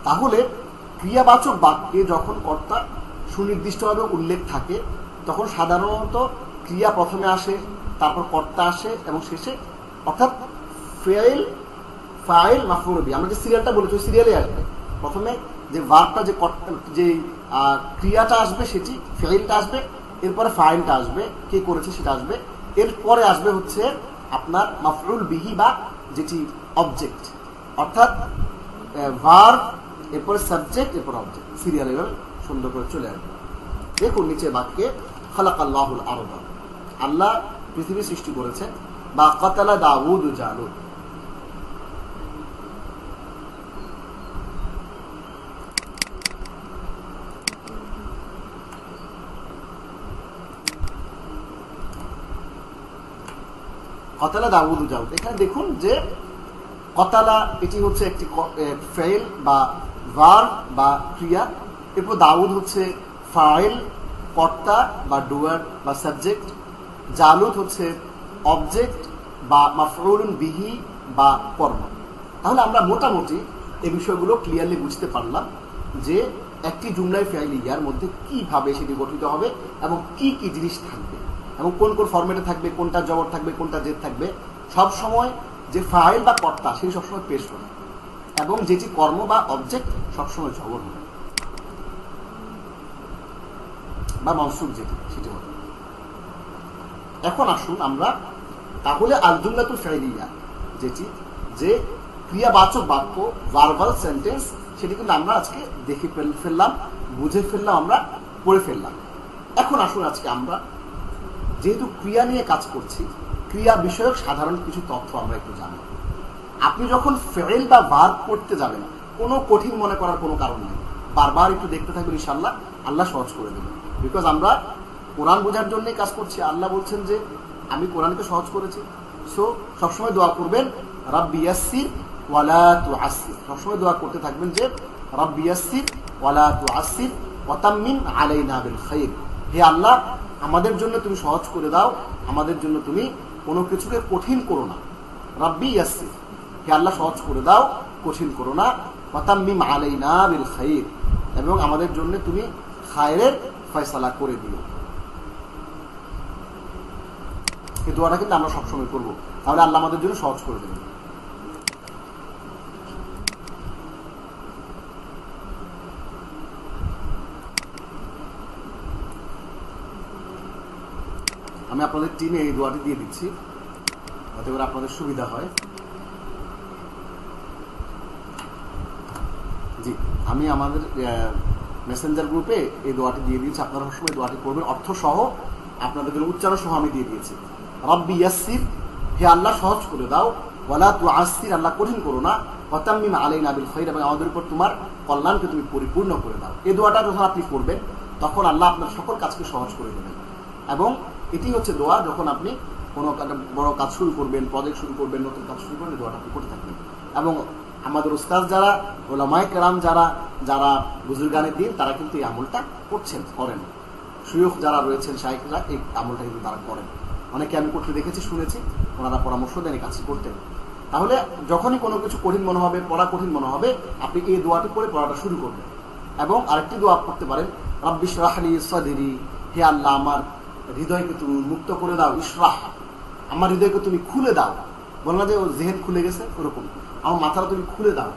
তাহলে ক্রিয়াবাচক বাক্যে যখন কর্তা সুনির্দিষ্টভাবে উল্লেখ থাকে তখন সাধারণত ক্রিয়া প্রথমে আসে, তারপর কর্তা আসে এবং শেষে, অর্থাৎ ফেল, ফাইল, মাফউল বিহি। আমরা যে সিরিয়ালটা বলেছি ওই সিরিয়ালে আসবে। প্রথমে যে ভার্বটা, যে ক্রিয়াটা আসবে সেটি, ফেলটা আসবে, এরপরে ফাইলটা আসবে, কে করেছে সেটা আসবে, এরপরে আসবে হচ্ছে আপনার মাফউল বিহি বা যেটি অবজেক্ট, অর্থাৎ ভার্ব, এরপরে সাবজেক্ট, এরপর অবজেক্ট, সিরিয়াল এভাবে সুন্দর করে চলে আসবে। দেখুন নিচে বাক্যে খালাকাল্লাহুল আরদা, আল্লাহ পৃথিবী সৃষ্টি করেছেন, বা কাতালা দাউদ জালুত, কতালা দাউদ জালুত। এখানে দেখুন যে কতালা এটি হচ্ছে একটি ফেল বা ভার্ব বা ক্রিয়া, এরপর দাউদ হচ্ছে ফাইল, কর্তা বা ডুয়ার বা সাবজেক্ট, জালুত হচ্ছে অবজেক্ট বা মাফউলুন বিহি বা কর্ম। তাহলে আমরা মোটামুটি এই বিষয়গুলো ক্লিয়ারলি বুঝতে পারলাম যে একটি জুমলায় ফি'লিয়ার মধ্যে কিভাবে সেটি গঠিত হবে এবং কি কি জিনিস থাকবে এবং কোন কোন ফরম্যাটে থাকবে, কোনটা জবর থাকবে, কোনটা জেদ থাকবে। সব সময় যে ফাইল বা কর্তা সেই সবসময় পেশ হবে এবং যেটি কর্ম বা অবজেক্ট সবসময় জবর হবে বা মনসুব যেটি সেটি হবে। এখন আসুন আমরা তাহলে আল জুমলাতুল ফি'লিয়া যেটি, যে ক্রিয়াবাচক বাক্য, ভার্বাল সেন্টেন্স, সেটি কিন্তু আমরা আজকে দেখে ফেললাম, বুঝে ফেললাম, আমরা পড়ে ফেললাম। এখন আসুন আজকে আমরা যেহেতু ক্রিয়া নিয়ে কাজ করছি, ক্রিয়া বিষয়ক সাধারণ কিছু তথ্য আমরা একটু জানি। আপনি যখন ফেল বা ভার্ব করতে যাবেন কোনো কঠিন মনে করার কোনো কারণ নেই, বারবার একটু দেখতে থাকবেন, ইনশাআল্লাহ আল্লাহ সহজ করে দেবেন। বিকজ আমরা কোরআন বোঝার জন্যই কাজ করছি। আল্লাহ বলছেন যে আমি কোরআনকে সহজ করেছি। সো সবসময় দোয়া করবেন রাব্বি ইয়াসসির ওয়ালা তুআসসির, সবসময় দোয়া করতে থাকবেন যে রাব্বি ইয়াসসির ওয়ালা তুআসসির ওয়া তাম্মিম আলাইনা বিল খাইর, হে আল্লাহ আমাদের জন্য তুমি সহজ করে দাও, আমাদের জন্য তুমি কোনো কিছুকে কঠিন করো না। রাব্বি ইয়াসসির, হে আল্লাহ সহজ করে দাও, কঠিন করো না। ওয়া তাম্মিম আলাইনা বিল খাইর, এবং আমাদের জন্য তুমি খায়রের ফয়সালা করে দিও। এই দোয়াটা কিন্তু আমরা সবসময় করবো, তাহলে আল্লাহ আমাদের জন্য সহজ করে দেবেন। আমি আপনাদের টিমে এই দোয়াটি দিয়ে দিচ্ছি যাতে করে আপনাদের সুবিধা হয়। জি, আমি আমাদের মেসেঞ্জার গ্রুপে এই দোয়াটি দিয়ে দিয়েছি, আপনারা সবসময় দোয়াটি করবেন, অর্থ সহ আপনাদের জন্য উচ্চারণ সহ আমি দিয়ে দিয়েছি। রাব্বি ইয়াসসির, হে আল্লাহ সহজ করে দাও, ওয়ালা তুআসসির, আল্লাহ কঠিন করো না, ওয়া তাম্মিম আলাইনা বিল খাইর, এবং আমাদের উপর তোমার কল্যাণকে তুমি পরিপূর্ণ করে দাও। এই দোয়াটা যখন আপনি করবেন তখন আল্লাহ আপনার সকল কাজকে সহজ করে দেবেন। এবং এটি হচ্ছে দোয়া যখন আপনি কোনো বড় কাজ শুরু করবেন, প্রজেক্ট শুরু করবেন, নতুন কাজ শুরু করবেন, দোয়াটা আপনি করতে থাকবেন। এবং আমাদের উস্তাদ যারা, ওলামায়ে কেরাম যারা বুজুর্গানে দিন, তারা কিন্তু এই আমলটা করেন। শায়খ যারা রয়েছেন, শায়খরা এই আমলটা কিন্তু তারা করেন। অনেকে আমি করতে দেখেছি, শুনেছি, ওনারা পরামর্শ দেন এই কাজটি করতেন। তাহলে যখনই কোনো কিছু কঠিন মনে হবে, পড়া কঠিন মনে হবে, আপনি এই দোয়াটি পড়ে পড়াটা শুরু করবেন। এবং আরেকটি দোয়া করতে পারেন, রাব্বি ইশরাহ লি সাদরি, হে আল্লাহ আমার হৃদয়কে তুমি মুক্ত করে দাও, ইশরাহ, আমার হৃদয়কে তুমি খুলে দাও। বল না যে ও জেহেন খুলে গেছে, ওরকম আমার মাথাটা তুমি খুলে দাও,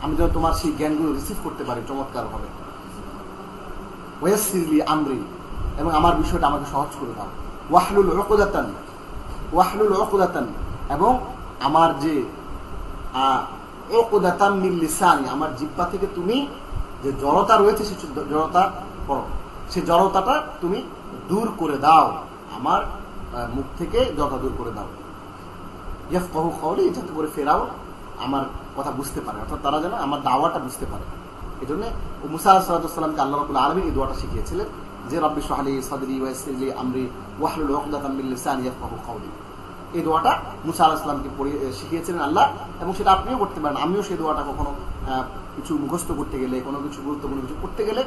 আমি যেন তোমার সেই জ্ঞানগুলো রিসিভ করতে পারি চমৎকার ভাবে। ওয়াসসির লি আমরি, এবং আমার বিষয়টা আমাকে সহজ করে দাও। ওয়াহলুল উকদাতান, এবং আমার যে উকদাতাম মিন লিসানি, আমার জিহ্বা থেকে তুমি যে জড়তা রয়েছে, সেই জড়তা করো, সেই জড়তাটা তুমি দূর করে দাও, আমার মুখ থেকে জড়তা দূর করে দাও। ইয়াফকাহু কওলি, যাতে করে ফেরাও আমার কথা বুঝতে পারে, অর্থাৎ তারা যেন আমার দাওয়াটা বুঝতে পারে। এই জন্য মুসা আলাইহিস সালামকে আল্লাহ রাব্বুল আলামিন এই দোয়াটা শিখিয়েছিলেন যে রাব্বি ইশরাহ লি সাদরি ওয়াসসির লি আমরি ওয়াহলুল উকদাতাম মিন লিসানি ইয়াফকাহু কওলি। এই দোয়াটা মুসা আলাইহিস সালামকে শিখিয়েছিলেন আল্লাহ, এবং সেটা আপনিও করতে পারেন। আমিও সেই দোয়াটা কখনো কিছু মুখস্থ করতে গেলে, কোনো কিছু গুরুত্বপূর্ণ কিছু করতে গেলে,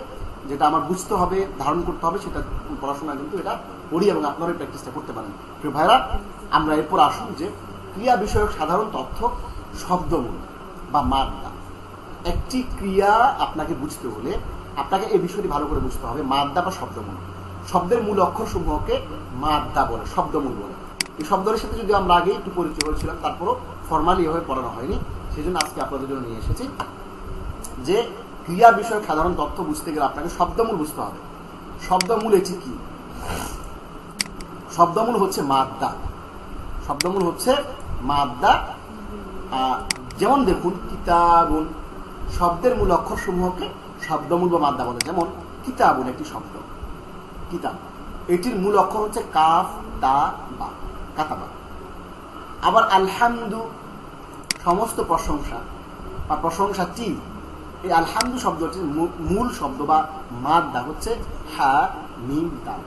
যেটা আমার বুঝতে হবে, ধারণ করতে হবে, সেটা পড়াশোনা কিন্তু এটা পড়ি, এবং আপনারা প্র্যাকটিসটা করতে পারেন। প্রিয় ভাইরা, আমরা এরপর আসুন যে ক্রিয়া বিষয়ক সাধারণ তথ্য, শব্দমূল বা মাদ্দা। একটি ক্রিয়া আপনাকে বুঝতে হলে আপনাকে এই বিষয়টি ভালো করে বুঝতে হবে, মাদ্দা বা শব্দমূল। শব্দের মূল অক্ষর সমূহকে মাদ্দা বলে, শব্দমূল বলে। এই শব্দের সাথে যদি আমরা আগে একটু পরিচয় হয়েছিলাম, তারপরও ফর্মালি এভাবে পড়ানো হয়নি, সেই জন্য আজকে আপনাদের জন্য নিয়ে এসেছি যে ক্রিয়া বিষয়ক সাধারণ তথ্য বুঝতে গেলে আপনাকে শব্দমূল বুঝতে হবে। শব্দমূল এটি কি? শব্দমূল হচ্ছে মাদ্দা। শব্দমূল হচ্ছে মাদ্দা। যেমন দেখুন, কিতাবুন, শব্দের মূল অক্ষর সমূহকে শব্দমূল বা মাদ্দা বলে। যেমন কিতাবুন একটি শব্দ, কিতাব, এটির মূল অক্ষর হচ্ছে কাফ, তা, বা, কাতাবা। আবার আলহামদু, সমস্ত প্রশংসা বা প্রশংসাটি, এই আলহামদু শব্দটির মূল শব্দ বা মাদ্দা হচ্ছে হা, মিম, দাল।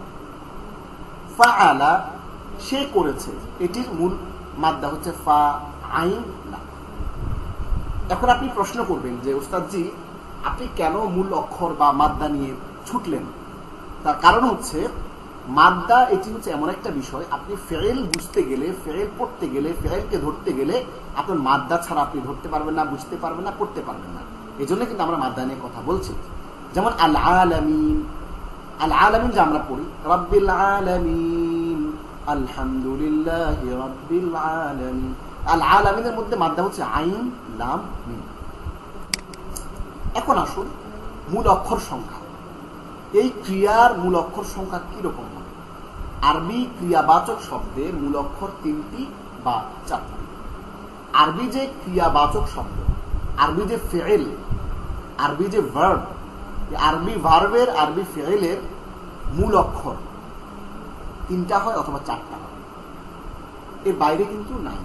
ফাআলা, সে করেছে, এটির মূল মাদ্দা হচ্ছে ফা, আইন, লা। এখন আপনি প্রশ্ন করবেন যে ওস্তাদজি, আপনি কেন মূল অক্ষর বা মাদ্দা নিয়ে ছুটলেন? তার কারণ হচ্ছে মাদ্দা এটি হচ্ছে এমন একটা বিষয়, আপনি ফেল বুঝতে গেলে, ফেল পড়তে গেলে, ফেলকে ধরতে গেলে আপনার মাদ্দা ছাড়া আপনি ধরতে পারবেন না, বুঝতে পারবেন না, পড়তে পারবেন না। এই জন্য কিন্তু আমরা মাদ্দা নিয়ে কথা বলছি। যেমন আল আলামিন, আল আলামিন যে আমরা পড়ি, রাব্বিল আলামিন, আলহামদুলিল্লাহি রাব্বিল আলামিন। আল আলামিনের মধ্যে মাদ্দা হচ্ছে আইন, লাম, মিম। এখন আসুন মূল অক্ষর সংখ্যা। এই ক্রিয়ার মূল অক্ষর সংখ্যা কিরকম হবে? আরবি ক্রিয়াবাচক শব্দের মূল অক্ষর 3টি বা 4টি। আরবি যে ক্রিয়াবাচক শব্দ, আরবি যে ফেল, আরবি যে ভার্ব, আরবি ভার্বের, আরবি ফেলের মূল অক্ষর 3টা হয় অথবা 4টা হয়, এর বাইরে কিন্তু নাই।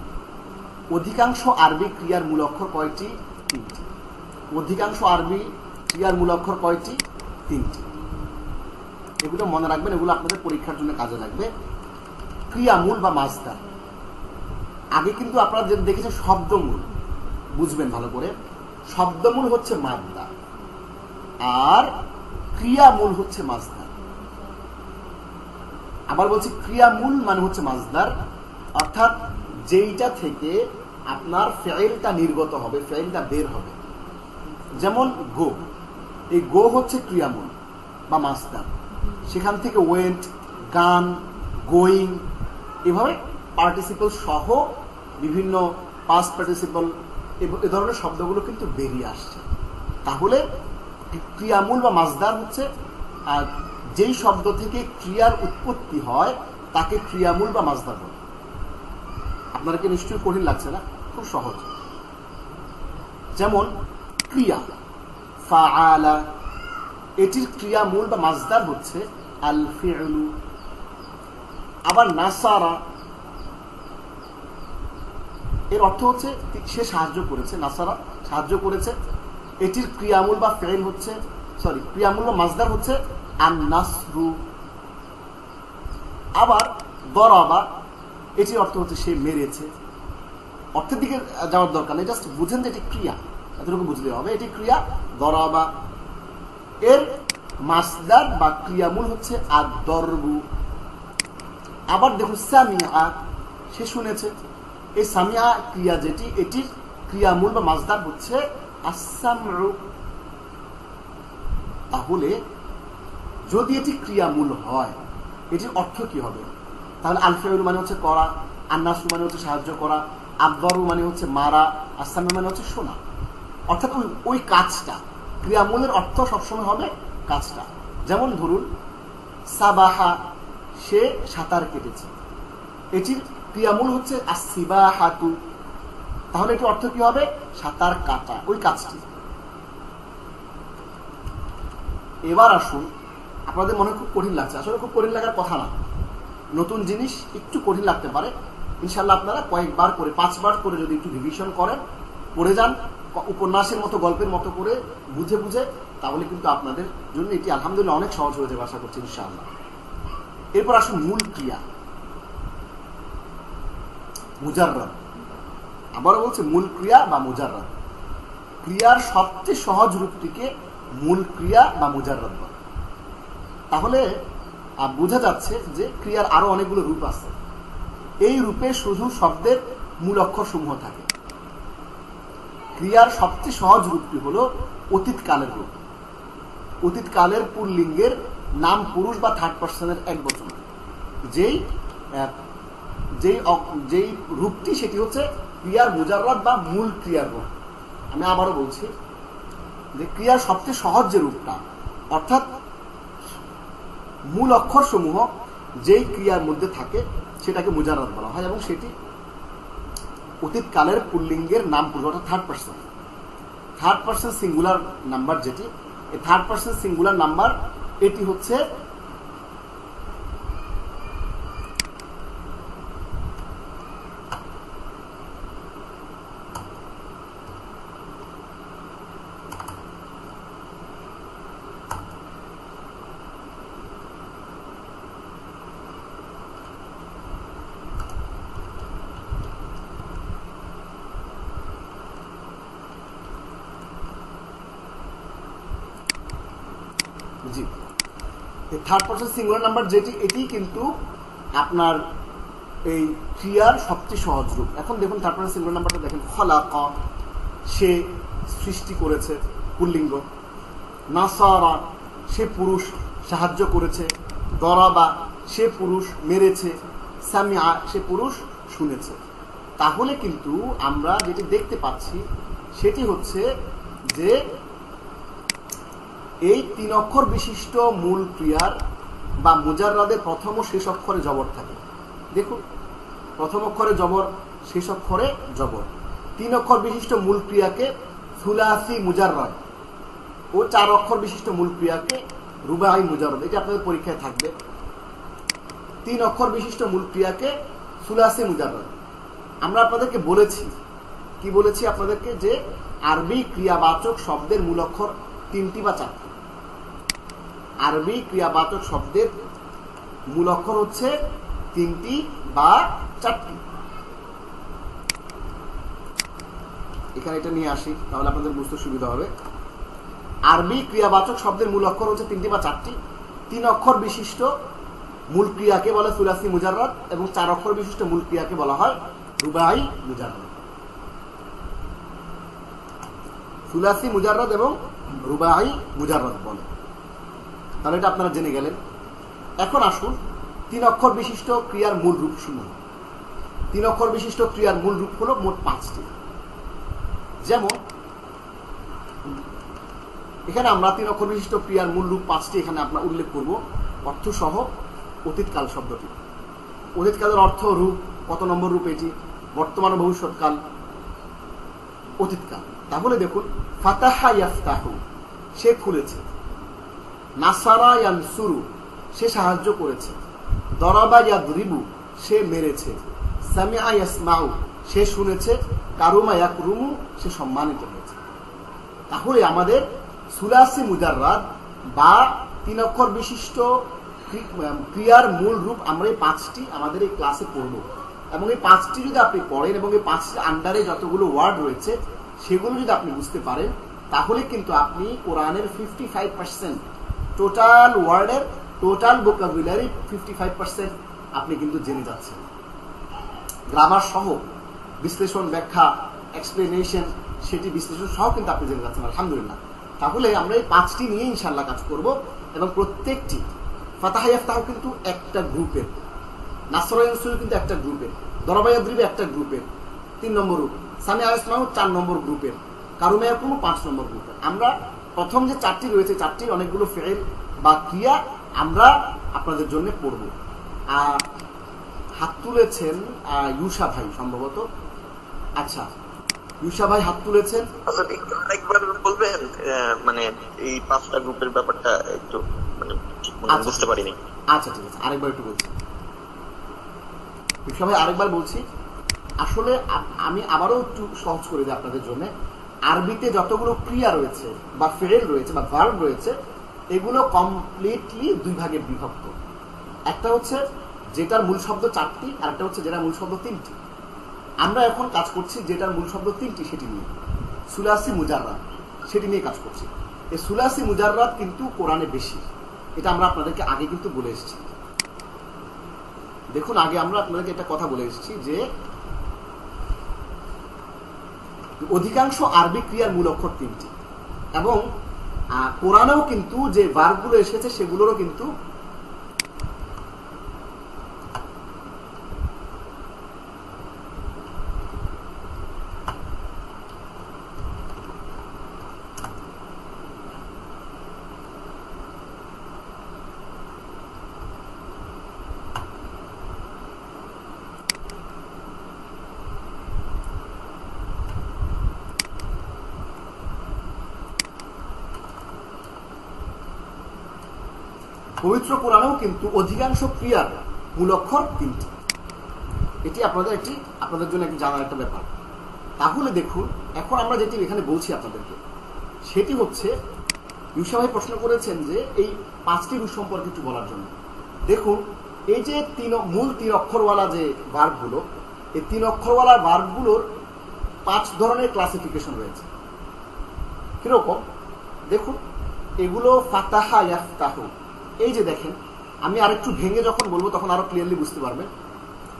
অধিকাংশ আরবি ক্রিয়ার মূল অক্ষর কয়টি? 3টি। অধিকাংশ আরবি ক্রিয়ার মূল অক্ষর কয়টি? 3টি। এগুলো মনে রাখবেন, এগুলো আপনাদের পরীক্ষার জন্য কাজে লাগবে। ক্রিয়ামূল বা মাসদার, আগে কিন্তু আপনারা যে দেখেছেন শব্দমূল, বুঝবেন ভালো করে। শব্দমূল হচ্ছে মাদ্দা, আর ক্রিয়ামূল হচ্ছে মাসদার। আবার বলছি, ক্রিয়ামূল মানে হচ্ছে মাসদার, অর্থাৎ যেইটা থেকে আপনার ফেইলটা নির্গত হবে, ফেইলটা বের হবে। যেমন গো, এই গো হচ্ছে ক্রিয়ামূল বা মাসদার। সেখান থেকে ওয়েন্ট, গান, গোয়িং, এভাবে পার্টিসিপল সহ বিভিন্ন পাস্ট পার্টিসিপল এ ধরনের শব্দগুলো কিন্তু বেরিয়ে আসছে। তাহলে ক্রিয়ামূল বা মাসদার হচ্ছে যেই শব্দ থেকে ক্রিয়ার উৎপত্তি হয় তাকে ক্রিয়ামূল বা মাসদার বলে। আপনাদেরকে নিশ্চয়ই কঠিন লাগছে না? খুব সহজ। যেমন ক্রিয়া ফাআলা, এটির ক্রিয়ামূল বা মাসদার হচ্ছে আল ফি'লু। আবার নাসারা, এর অর্থ হচ্ছে সে সাহায্য করেছে, নাসারা সাহায্য করেছে। এটির ক্রিয়ামূল বা ফেল হচ্ছে, ক্রিয়ামূল বা মাসদার হচ্ছে আন নাসরু। আবার দরাবা, এটির অর্থ হচ্ছে সে মেরেছে। অর্থের দিকে যাওয়ার দরকার নেই, জাস্ট বুঝেন যে এটি ক্রিয়া, এতটুকু বুঝলে হবে। এটি ক্রিয়া দরাবা। এর মাসদার বা ক্রিয়ামূল হচ্ছে আদ-দরবু। আবার দেখুন সামিআ, সে শুনেছে। এই সামিআ ক্রিয়া যেটি, এটির ক্রিয়ামূল বা মাসদার হচ্ছে আস-সামউ। তাহলে যদি এটি ক্রিয়ামূল হয়, এটির অর্থ কি হবে? তাহলে আল-ফাইল মানে হচ্ছে করা, আন-নাসু মানে হচ্ছে সাহায্য করা, আদ-দরবু মানে হচ্ছে মারা, আস-সামউ মানে হচ্ছে শোনা। অর্থাৎ ওই কাজটা, ক্রিয়ামূলের অর্থ সবসময় হবে কাজটা। যেমন ধরুন সাবাহা, সে সাঁতার কেটেছে, এটির ক্রিয়ামূল হচ্ছে আসিবাহাতু। তাহলে এটির অর্থ কি হবে? সাঁতার কাটা, ওই কাজটি। এবার আসুন, আপনাদের মনে খুব কঠিন লাগছে, আসলে খুব কঠিন লাগার কথা না। নতুন জিনিস একটু কঠিন লাগতে পারে, ইনশাল্লাহ আপনারা কয়েকবার করে 5 বার করে যদি একটু রিভিশন করেন, পড়ে যান উপন্যাসের মতো, গল্পের মতো করে বুঝে বুঝে, তাহলে কিন্তু আপনাদের জন্য এটি আলহামদুলিল্লাহ অনেক সহজ হয়ে যাবে, আশা করছি ইনশাআল্লাহ। এরপর আসুন মূল ক্রিয়া মুজাররাদ। আবারও বলছে মূল ক্রিয়া বা মুজাররাদ। ক্রিয়ার সবচেয়ে সহজ রূপটিকে মূল ক্রিয়া বা মুজাররাদ বলে। তাহলে বোঝা যাচ্ছে যে ক্রিয়ার আরো অনেকগুলো রূপ আছে। এই রূপে শুধু শব্দের মূল অক্ষর সমূহ থাকে। ক্রিয়ার সবচেয়ে সহজ রূপটি হলো অতীতকালের রূপ। অতীতকালের পুল্লিঙ্গের নাম পুরুষ বা থার্ড পার্সনের একবচন, যেই রূপটি সেটি হচ্ছে ক্রিয়ার মুজাররাদ বা মূল ক্রিয়ার রূপ। আমি আবারও বলছি যে ক্রিয়ার সবচেয়ে সহজ যে রূপটা, অর্থাৎ মূল অক্ষর সমূহ যেই ক্রিয়ার মধ্যে থাকে সেটাকে মুজাররাদ বলা হয়, এবং সেটি অতীতকালের পুল্লিঙ্গের নাম পুরুষ, অর্থাৎ থার্ড পার্সন সিঙ্গুলার নাম্বার যেটি, এই থার্ড পার্সন সিঙ্গুলার নাম্বার এটি হচ্ছে থার্ড পার্সন সিঙ্গুলার নাম্বার যেটি, এটি কিন্তু আপনার এই ক্রিয়ার সবচেয়ে সহজ রূপ। এখন দেখুন থার্ড পার্সন সিঙ্গুলার নাম্বারটা দেখেন, খলাকা, সে সৃষ্টি করেছে, পুল্লিঙ্গ। নাসারা, সে পুরুষ, সাহায্য করেছে। দরাবা, সে পুরুষ, মেরেছে। সামিআ, সে পুরুষ, শুনেছে। তাহলে কিন্তু আমরা যেটি দেখতে পাচ্ছি সেটি হচ্ছে যে এই 3 অক্ষর বিশিষ্ট মূল ক্রিয়ার বা মুজাররাদের প্রথম ও শেষ অক্ষরে জবর থাকে। দেখুন, প্রথম অক্ষরে জবর, শেষ অক্ষরে জবর। 3 অক্ষর বিশিষ্ট মূল ক্রিয়াকে সুলাসি মুজাররাদ ও 4 অক্ষর বিশিষ্ট মূল ক্রিয়াকে রুবাই মুজাররাদ, এটা আপনাদের পরীক্ষায় থাকবে। 3 অক্ষর বিশিষ্ট মূল ক্রিয়াকে সুলাসি মুজাররাদ। আমরা আপনাদেরকে বলেছি, কি বলেছি আপনাদেরকে, যে আরবি ক্রিয়াবাচক শব্দের মূল অক্ষর 3টি বা 4টি। আরবি ক্রিয়াবাচক শব্দের মূল অক্ষর হচ্ছে 3টি বা 4টি। এখানে এটা নিয়ে আসি, তাহলে আপনাদের বুঝতে সুবিধা হবে। আরবি ক্রিয়াবাচক শব্দের মূল অক্ষর হচ্ছে 3টি বা 4টি। 3 অক্ষর বিশিষ্ট মূল ক্রিয়াকে বলে সুলাসি মুজাররাদ, এবং 4 অক্ষর বিশিষ্ট মূল ক্রিয়াকে বলা হয় রুবাই মুজাররাদ। সুলাসি মুজাররাদ এবং রুবাই মুজাররাদ বলে। তাহলে এটা আপনারা জেনে গেলেন। এখন আসুন 3 অক্ষর বিশিষ্ট ক্রিয়ার মূল রূপ সমূহ। 3 অক্ষর বিশিষ্ট ক্রিয়ার মূল রূপ হলো মোট 5টি। যেমন এখানে আমরা 3 অক্ষর বিশিষ্ট ক্রিয়ার মূল রূপ 5টি এখানে আমরা উল্লেখ করব অর্থ সহ। অতীতকাল শব্দটি, অতীতকালের অর্থ রূপ, কত নম্বর রূপ এটি, বর্তমান ও ভবিষ্যৎকাল, অতীতকাল। তাহলে দেখুন, ফাতাহা ইয়াফতাহু, সে খুলেছে। নাসারা ইয়ানসুরু, সে সাহায্য করেছে। দরাবা ইয়াদরিবু, সে মেরেছে। সামিআ ইয়াসমাউ, সে শুনেছে। কারুমা ইয়াকরুমু, সে সম্মানিত হয়েছে। তাহলে আমাদের সুলাসি মুজাররাদ বা 3 অক্ষর বিশিষ্ট ক্রিয়ার মূল রূপ আমরা এই 5টি আমাদের এই ক্লাসে পড়ব, এবং এই 5টি যদি আপনি পড়েন এবং এই 5টির আন্ডারে যতগুলো ওয়ার্ড রয়েছে সেগুলো যদি আপনি বুঝতে পারেন, তাহলে কিন্তু আপনি কোরআনের 55% টোটাল ওয়ার্ডের টোটাল ভোকাবুলারি 55% আপনি কিন্তু জেনে যাচ্ছেন। গ্রামার সহ বিশ্লেষণ, ব্যাখ্যা, এক্সপ্লেনেশন, সেটি বিশ্লেষণ সহ কিন্তু আপনি জেনে যাচ্ছেন আলহামদুলিল্লাহ। তাহলে আমরা এই 5টি নিয়ে ইনশাআল্লাহ কাজ করব, এবং প্রত্যেকটি ফাতাহা ইয়াফতাহ কিন্তু একটা গ্রুপের, নাসরা ইয়ানসুর কিন্তু একটা গ্রুপের, দরাবা ইয়াদরিবু একটা গ্রুপের 3 নম্বর গ্রুপ, সামিআ ইয়াসমাউ 4 নম্বর গ্রুপের, কারুমা ইয়াকুমু 5 নম্বর গ্রুপের। আমরা প্রথম যে 4টি রয়েছে, 4টির অনেকগুলো ফেল বা ক্রিয়া আমরা আপনাদের জন্য পড়ব। হাত তুলেছেন ইউসা ভাই সম্ভবত। আচ্ছা, ইউসা ভাই হাত তুলেছেন। একবার বলবেন, মানে এই 5টা গ্রুপের ব্যাপারটা একটু মানে বুঝতে পারিনি। আচ্ছা ঠিক আছে, আরেকবার একটু বলছি ইউসা ভাই, আরেকবার বলছি। আসলে আমি আবারও একটু সহজ করে দিই আপনাদের জন্য। আরবিতে যতগুলো ক্রিয়া রয়েছে বা ফেল রয়েছে বা ভার্ব রয়েছে, এগুলো কমপ্লিটলি 2 ভাগে বিভক্ত। একটা হচ্ছে যেটার মূল শব্দ 4টি, আর একটা হচ্ছে যেটার মূল শব্দ 3টি। আমরা এখন কাজ করছি যেটার মূল শব্দ 3টি সেটি নিয়ে, সুলাসি মুজাররাদ, সেটি নিয়ে কাজ করছি। এই সুলাসি মুজাররাদ কিন্তু কোরআনে বেশি, এটা আমরা আপনাদেরকে আগে কিন্তু বলে এসেছি। দেখুন, আগে আমরা আপনাদেরকে একটা কথা বলে এসেছি যে অধিকাংশ আরবি ক্রিয়ার মূল অক্ষর 3টি, এবং কোরআনেও কিন্তু যে ভার্বগুলো এসেছে সেগুলোরও কিন্তু পবিত্র কোরআনেও কিন্তু অধিকাংশ ক্রিয়ার মূল অক্ষর 3টি। এটি আপনাদের জন্য একটি জানার একটা ব্যাপার। তাহলে দেখুন, এখন আমরা যেটি এখানে বলছি আপনাদেরকে, সেটি হচ্ছে ইউসা ভাই প্রশ্ন করেছেন যে এই 5টি রূপ সম্পর্কে একটু বলার জন্য। দেখুন, এই যে মূল 3 অক্ষরওয়ালা যে ভার্বগুলো, এই 3 অক্ষরওয়ালা ভার্বগুলোর 5 ধরনের ক্লাসিফিকেশন রয়েছে। কিরকম দেখুন, এগুলো ফাতাহা ইয়াফতাহু। এই যে দেখেন, আমি আরেকটু ভেঙে যখন বলবো তখন আরো ক্লিয়ারলি বুঝতে পারবেন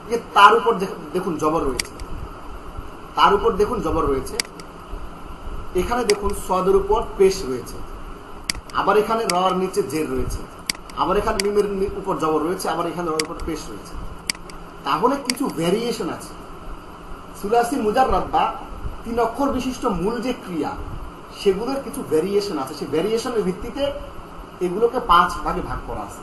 যে তার উপর দেখুন জবর রয়েছে, তার উপর দেখুন জবর রয়েছে, এখানে দেখুন সদের উপর পেশ রয়েছে, আবার এখানে রার নিচে জের রয়েছে, আবার এখানে মিমের উপর জবর রয়েছে, আবার এখানে রার উপর পেশ রয়েছে। তাহলে কিছু ভ্যারিয়েশন আছে। সুলাসি মুজাররাদ বা 3 অক্ষর বিশিষ্ট মূল যে ক্রিয়া, সেগুলোর কিছু ভ্যারিয়েশন আছে। সেই ভ্যারিয়েশনের ভিত্তিতে এগুলোকে 5 ভাগে ভাগ করা আছে।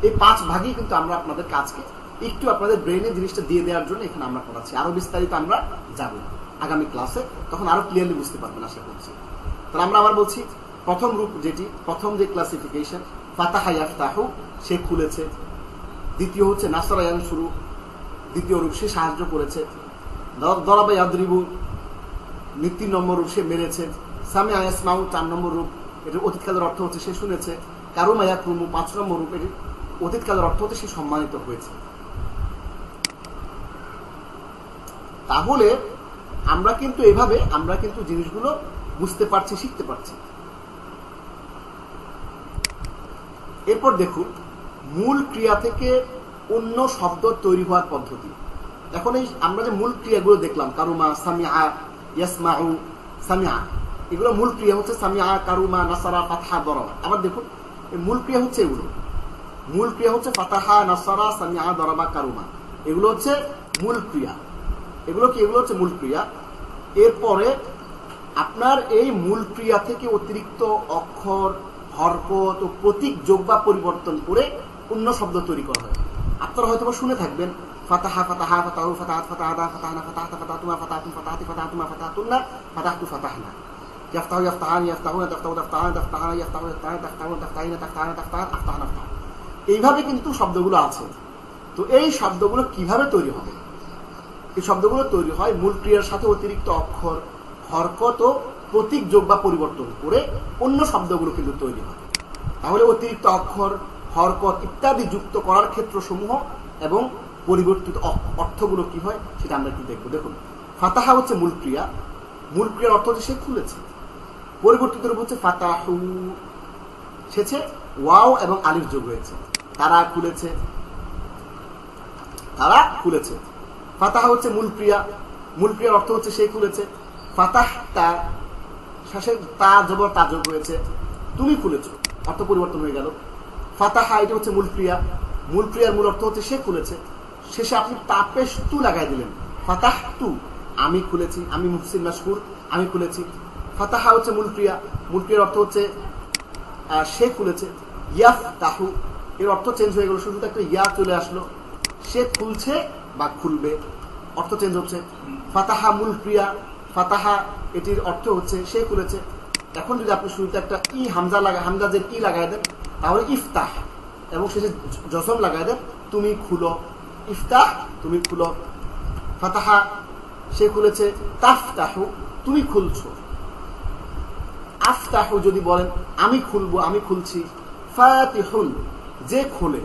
এই 5 ভাগেই কিন্তু আমরা আপনাদের কাজকে একটু আপনাদের ব্রেনে জিনিসটা দিয়ে দেওয়ার জন্য এখানে আমরা করাচ্ছি। আরো বিস্তারিত আমরা যাবো আগামী ক্লাসে, তখন আরো ক্লিয়ারলি বুঝতে পারবেন আশা করছি। তাহলে আমরা আবার বলছি, প্রথম রূপ যেটি, প্রথম যে ক্লাসিফিকেশন ফাতাহা ইয়াফতাহু, সে খুলেছে। দ্বিতীয় হচ্ছে নাসরা ইয়ানসুরু, দ্বিতীয় রূপ, সে সাহায্য করেছে। দরাবা ইয়াদরিবু, 3 নম্বর রূপ, সে মেরেছে। সামিআ ইয়াসমাউ, 4 নম্বর রূপ, এর অতীতকালের অর্থ হচ্ছে সে শুনেছে। কারুমা ইয়াকরুমু, 5 নম্বর রূপ, এর অতীতকালের অর্থ হচ্ছে সে সম্মানিত হয়েছে। তাহলে আমরা কিন্তু এভাবে আমরা কিন্তু জিনিসগুলো বুঝতে পারছি, শিখতে পারছি। এরপর দেখুন, মূল ক্রিয়া থেকে অন্য শব্দ তৈরি হওয়ার পদ্ধতি। এখন এই আমরা যে মূল ক্রিয়াগুলো দেখলাম, কারুমা, সামিআ, ইয়াসমাউ, সামিআ, এগুলো মূল ক্রিয়া হচ্ছে সামিআ, কারুমা, নাসারা, ফাতহা, দরাবা। আবার দেখুন, এই মূল ক্রিয়া হচ্ছে এগুলো, মূল ক্রিয়া হচ্ছে ফাতাহা, নাসারা, সামিআ, দরাবা, কারুমা, এগুলো হচ্ছে মূল ক্রিয়া। এগুলো কি? এগুলো হচ্ছে মূল ক্রিয়া। এরপরে আপনার এই মূল ক্রিয়া থেকে অতিরিক্ত অক্ষর, হরকত ও প্রতীক যোগ বা পরিবর্তন করে অন্য শব্দ তৈরি করা হয়। আপনারা হয়তো শুনে থাকবেন ফাতাহা, ফাতাহা, ফাতাহু, ফাতাহাত, ফাতাহাদা, ফাতাহনা, ফাতাহাতা, ফাতাহাতুমা, ফাতাহাতুম, ফাতাহাতি, ফাতাহাতুমা, ফাতাহাতুন্না, ফাতাহাতু, ফাতাহনা, ইয়াফতাহু, ইয়াফতাহানি, ইয়াফতাহুনা, তাফতাহু, তাফতাহানা, তাফতাহানা, ইয়াফতাহু, ইয়াফতাহানি, তাফতাহুনা, তাফতাহিনা, তাফতাহানা, তাফতাহান, আফতাহানা, আফতাহান। এইভাবে কিন্তু শব্দগুলো আছে। তো এই শব্দগুলো কিভাবে তৈরি হবে? এই শব্দগুলো তৈরি হয় মূল ক্রিয়ার সাথে অতিরিক্ত অক্ষর, হরকত ও প্রতীক যোগ বা পরিবর্তন করে অন্য শব্দগুলো কিন্তু তৈরি হয়। তাহলে অতিরিক্ত অক্ষর, হরকত ইত্যাদি যুক্ত করার ক্ষেত্রসমূহ এবং পরিবর্তিত অর্থগুলো কি হয় সেটা আমরা একটু দেখবো। দেখুন, ফাতাহা হচ্ছে মূল ক্রিয়া, মূল ক্রিয়ার অর্থ হচ্ছে সে খুলেছে। পরিবর্তিত রূপ হচ্ছে ফাতাহু, সেছে ওয়াও এবং আলিফ যোগ হয়েছে, তারা খুলেছে, তারা খুলেছে। ফাতাহা হচ্ছে মূল ক্রিয়া, মূল ক্রিয়ার অর্থ হচ্ছে সে খুলেছে। ফাতাহতা, শেষে তা জবর তা যোগ হয়েছে, তুমি খুলেছ, অর্থ পরিবর্তন হয়ে গেল। ফাতাহা এটা হচ্ছে মূল ক্রিয়া, মূল ক্রিয়ার মূল অর্থ হচ্ছে সে খুলেছে, শেষে আপনি তাপেশ তু লাগাই দিলেন, ফাতাহতু, আমি খুলেছি, আমি মুহসিন মাশকুর, আমি খুলেছি। ফাতাহা হচ্ছে মূল ক্রিয়া, মূল ক্রিয়ার অর্থ হচ্ছে সে খুলেছে। ইয়াফতাহু এর অর্থ চেঞ্জ হয়ে গেল, শুধু একটা ইয়া চলে আসলো, সে খুলছে বা খুলবে, অর্থ চেঞ্জ হচ্ছে। ফাতাহা মূল ক্রিয়া, ফাতাহা এটির অর্থ হচ্ছে সে খুলেছে। এখন যদি আপনি শুরুতে একটা ই হামজা হামজাজের ই লাগাই দেন তাহলে ইফতাহ, এবং শেষে জসম লাগাই দেন তুমি খুলো, ইফতাহ তুমি খুলো। ফাতাহা সে খুলেছে, তাফতাহু তুমি খুলছো। আফতাহু যদি বলেন আমি খুলবো, আমি খুলছি। ফাতিহুন যে খোলে,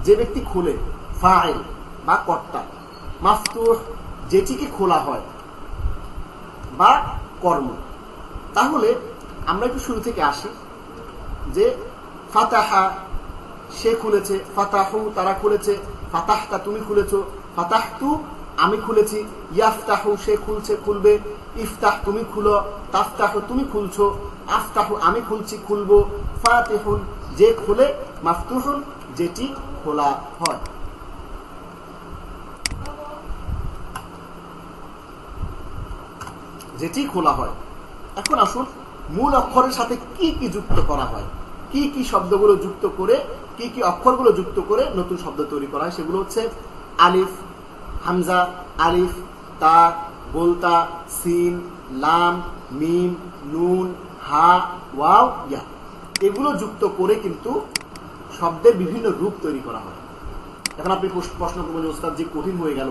যে ব্যক্তি খোলে, ফাইল বা কর্তা। মাফতুহ যেটিকে খোলা হয় বা কর্ম। তাহলে আমরা একটু শুরু থেকে আসি যে ফাতাহা সে খুলেছে, ফাতাহু তারা খুলেছে, ফাতাহতা তুমি খুলেছো, ফাতাহতু আমি খুলেছি, ইয়াফতাহু সে খুলছে খুলবে, ইফতাহ তুমি খুলো, তাফতাহু তুমি খুলছো, আফতাহু আমি খুলছি খুলবো, ফাতিহুন যে খোলে, মাফতুহুন যেটি খোলা হয়। যেটি খোলা হয়। এখন আসুন মূল অক্ষরের সাথে কি কি যুক্ত করা হয়, কি কি শব্দগুলো যুক্ত করে, কি কি অক্ষরগুলো যুক্ত করে নতুন শব্দ তৈরি করা হয়, সেগুলো হচ্ছে আলিফ, হামজা, আলিফ, তা, গোলতা, সিন, লাম, মিম, নুন, হা, ওয়াও, ইয়া, এগুলো যুক্ত করে কিন্তু শব্দের বিভিন্ন রূপ তৈরি করা হয়। এখন আপনি প্রশ্ন করবেন ওস্তাদ যে কঠিন হয়ে গেল,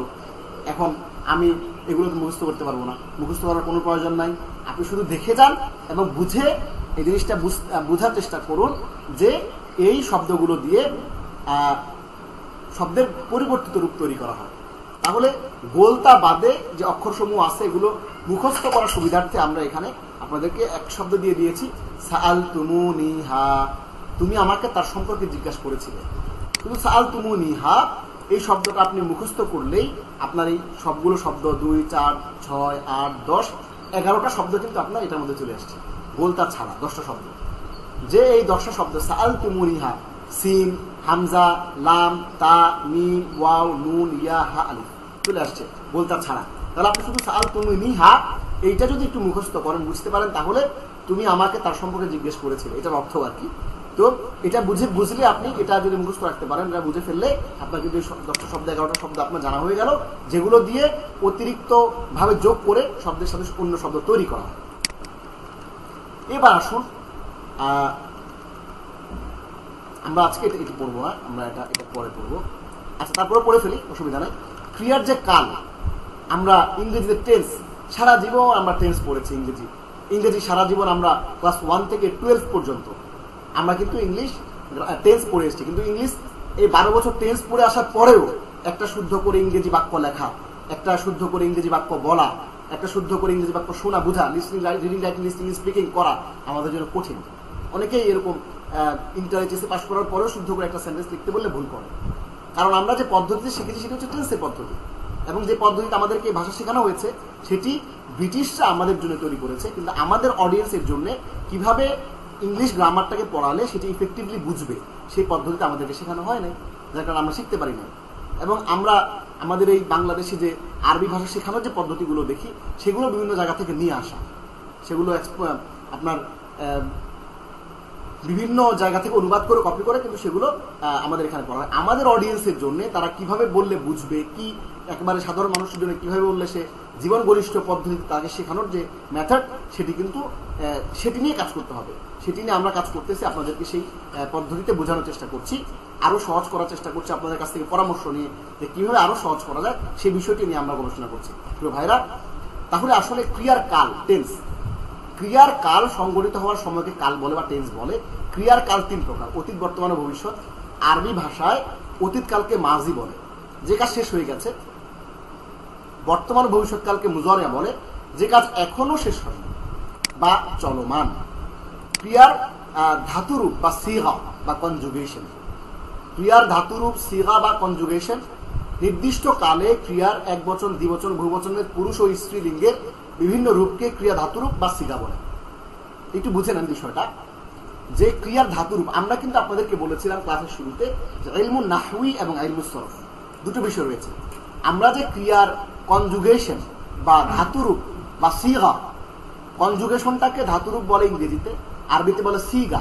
এখন আমি এগুলো তো মুখস্থ করতে পারবো না। মুখস্থ করার কোনো প্রয়োজন নাই, আপনি শুধু দেখে যান এবং বুঝে এই জিনিসটা বোঝার চেষ্টা করুন যে এই শব্দগুলো দিয়ে শব্দের পরিবর্তিত রূপ তৈরি করা হয়। তাহলে গোলতা বাদে যে অক্ষরসমূহ আছে এগুলো মুখস্থ করার সুবিধার্থে আমরা এখানে আপনাদেরকে এক শব্দ দিয়ে দিয়েছি, সাআলতুমুনিহা, তুমি আমাকে তার সম্পর্কে জিজ্ঞাসা করেছিলে। শুধু সাআলতুমুনিহা এই শব্দটা আপনি মুখস্থ করলেই আপনার এই সবগুলো শব্দ 2, 4, 6, 8, 10, 11টা শব্দ কিন্তু আপনার এটার মধ্যে চলে আসছে, গোলতা ছাড়া 10টা শব্দ। যে এই 10টা শব্দ সাআলতুমুনিহা, সিন, হামজা, লাম, তা, মিম, ওয়াও, নুন, ইয়া, হা, আলিফ চলে আসছে গোলতা ছাড়া। তাহলে আপনি শুধু সাআলতুমুনিহা এইটা যদি একটু মুখস্থ করেন, বুঝতে পারেন, তাহলে তুমি আমাকে তার সম্পর্কে জিজ্ঞেস করেছিলে, এটার অর্থ আর কি। তো এটা বুঝলে আপনি এটা যদি মুখস্থ রাখতে পারেন, এটা বুঝে ফেললে আপনার কিন্তু 10টা শব্দ 11টা শব্দ আপনার জানা হয়ে গেল, যেগুলো দিয়ে অতিরিক্ত ভাবে যোগ করে শব্দের সাথে অন্য শব্দ তৈরি করা হয়। এবার আসুন আমরা আজকে এটা পড়বো না, আমরা এটা পরে পড়বো। আচ্ছা, তারপরে পড়ে ফেলি, অসুবিধা নেই। ক্রিয়ার যে কাল, আমরা ইংরেজিতে টেন্স, সারা জীবন আমরা টেন্স পড়েছি, ইংরেজি সারা জীবন আমরা ক্লাস 1 থেকে 12 পর্যন্ত আমরা কিন্তু ইংলিশ টেন্স পড়ে এসেছি। কিন্তু ইংলিশ এই 12 বছর টেন্স পড়ে আসার পরেও একটা শুদ্ধ করে ইংরেজি বাক্য লেখা, একটা শুদ্ধ করে ইংরেজি বাক্য বলা, একটা শুদ্ধ করে ইংরেজি বাক্য শোনা বোঝা, listening, reading, writing, listening, speaking করা আমাদের জন্য কঠিন। অনেকেই এরকম ইন্টার এইচএসে পাস করার পরেও শুদ্ধ করে একটা সেন্টেন্স লিখতে বললে ভুল করে, কারণ আমরা যে পদ্ধতিতে শিখেছি সেটা হচ্ছে টেন্সের পদ্ধতি, এবং যে পদ্ধতিতে আমাদেরকে ভাষা শেখানো হয়েছে সেটি ব্রিটিশরা আমাদের জন্য তৈরি করেছে। কিন্তু আমাদের অডিয়েন্সের জন্য কিভাবে ইংলিশ গ্রামারটাকে পড়ালে সেটি ইফেক্টিভলি বুঝবে সেই পদ্ধতিতে আমাদেরকে শেখানো হয় নাই, যার কারণে আমরা শিখতে পারি না। এবং আমরা আমাদের এই বাংলাদেশে যে আরবি ভাষা শেখানোর যে পদ্ধতিগুলো দেখি সেগুলো বিভিন্ন জায়গা থেকে নিয়ে আসা, সেগুলো আপনার বিভিন্ন জায়গা থেকে অনুবাদ করে কপি করে, কিন্তু সেগুলো আমাদের এখানে পড়া হয় আমাদের অডিয়েন্সের জন্য। তারা কিভাবে বললে বুঝবে, কি একেবারে সাধারণ মানুষের জন্য কিভাবে বললে সে জীবন বলিষ্ঠ পদ্ধতি তাকে শেখানোর যে মেথড, সেটি কিন্তু সেটি নিয়ে কাজ করতে হবে। সেটি নিয়ে আমরা কাজ করতেছি, আপনাদেরকে সেই পদ্ধতিতে বোঝানোর চেষ্টা করছি, আরো সহজ করার চেষ্টা করছি, আপনাদের কাছ থেকে পরামর্শ নিয়ে যে কিভাবে আরো সহজ করা যায় সেই বিষয়টি নিয়ে আমরা গবেষণা করছি। প্রিয় ভাইরা, তাহলে আসলে ক্রিয়ার কাল, টেন্স, ক্রিয়ার কাল সংগঠিত হওয়ার সময়কে কাল বলে বা টেন্স বলে। ক্রিয়ার কাল 3 প্রকার, অতীত, বর্তমান ও ভবিষ্যৎ। আরবি ভাষায় অতীতকালকে মাজি বলে, যে কাজ শেষ হয়ে গেছে। বর্তমান ভবিষ্যৎকালকে মুজারিয়া বলে, যে কাজ এখনো শেষ হয়নি বা চলমান। ক্রিয়ার ধাতুরূপ বা সিগা বা কনজুগেশন, ক্রিয়ার ধাতুরূপ, সিগা বা কনজুগেশন নির্দিষ্ট কালে ক্রিয়ার একবচন, দ্বিবচন, বহুবচনের পুরুষ ও স্ত্রী লিঙ্গের বিভিন্ন রূপকে ক্রিয়া ধাতুরূপ বা সিগা বলে। একটু বুঝে নেন বিষয়টা, যে ক্রিয়ার ধাতুরূপ। আমরা কিন্তু আপনাদেরকে বলেছিলাম ক্লাসের শুরুতে যে ইলমুন নাহউই এবং ইলমুস সরফ দুটো বিষয় রয়েছে। আমরা যে ক্রিয়ার কনজুগেশন বা ধাতুরূপ বা সিগা, কনজুগেশনটাকে ধাতুরূপ বলে ইংরেজিতে, আরবিতে বলে সিগা।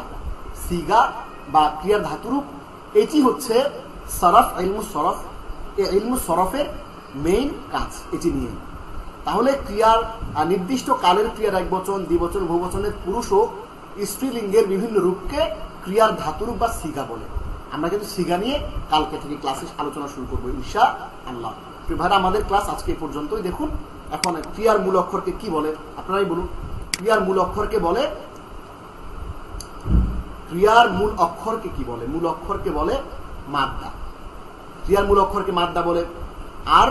সিগা বা ক্রিয়ার ধাতুরূপ, এটি হচ্ছে সরফ, ইলমুস সরফ। এই ইলমুস সরফের মেইন কাজ এটি নিয়ে। তাহলে ক্রিয়ার নির্দিষ্ট কালের ক্রিয়ার একবচন, দ্বিবচন, বহুবচনের পুরুষ ও স্ত্রীলিঙ্গের বিভিন্ন রূপকে ক্রিয়ার ধাতুরূপ বা সিগা বলে। আমরা কিন্তু সিগা নিয়ে কালকে থেকে ক্লাসে আলোচনা শুরু করবো ইনশাআল্লাহ। ভাইরা, আমাদের ক্লাস আজকে এই পর্যন্তই। দেখুন এখন ক্রিয়ার মূল অক্ষরকে কি বলে, আপনারাই বলুন। ক্রিয়ার মূল অক্ষরকে বলে, ক্রিয়ার মূল অক্ষরকে কি বলে? মূল অক্ষরকে বলে মাদ্দা। ক্রিয়ার মূল অক্ষরকে মাদ্দা বলে। আর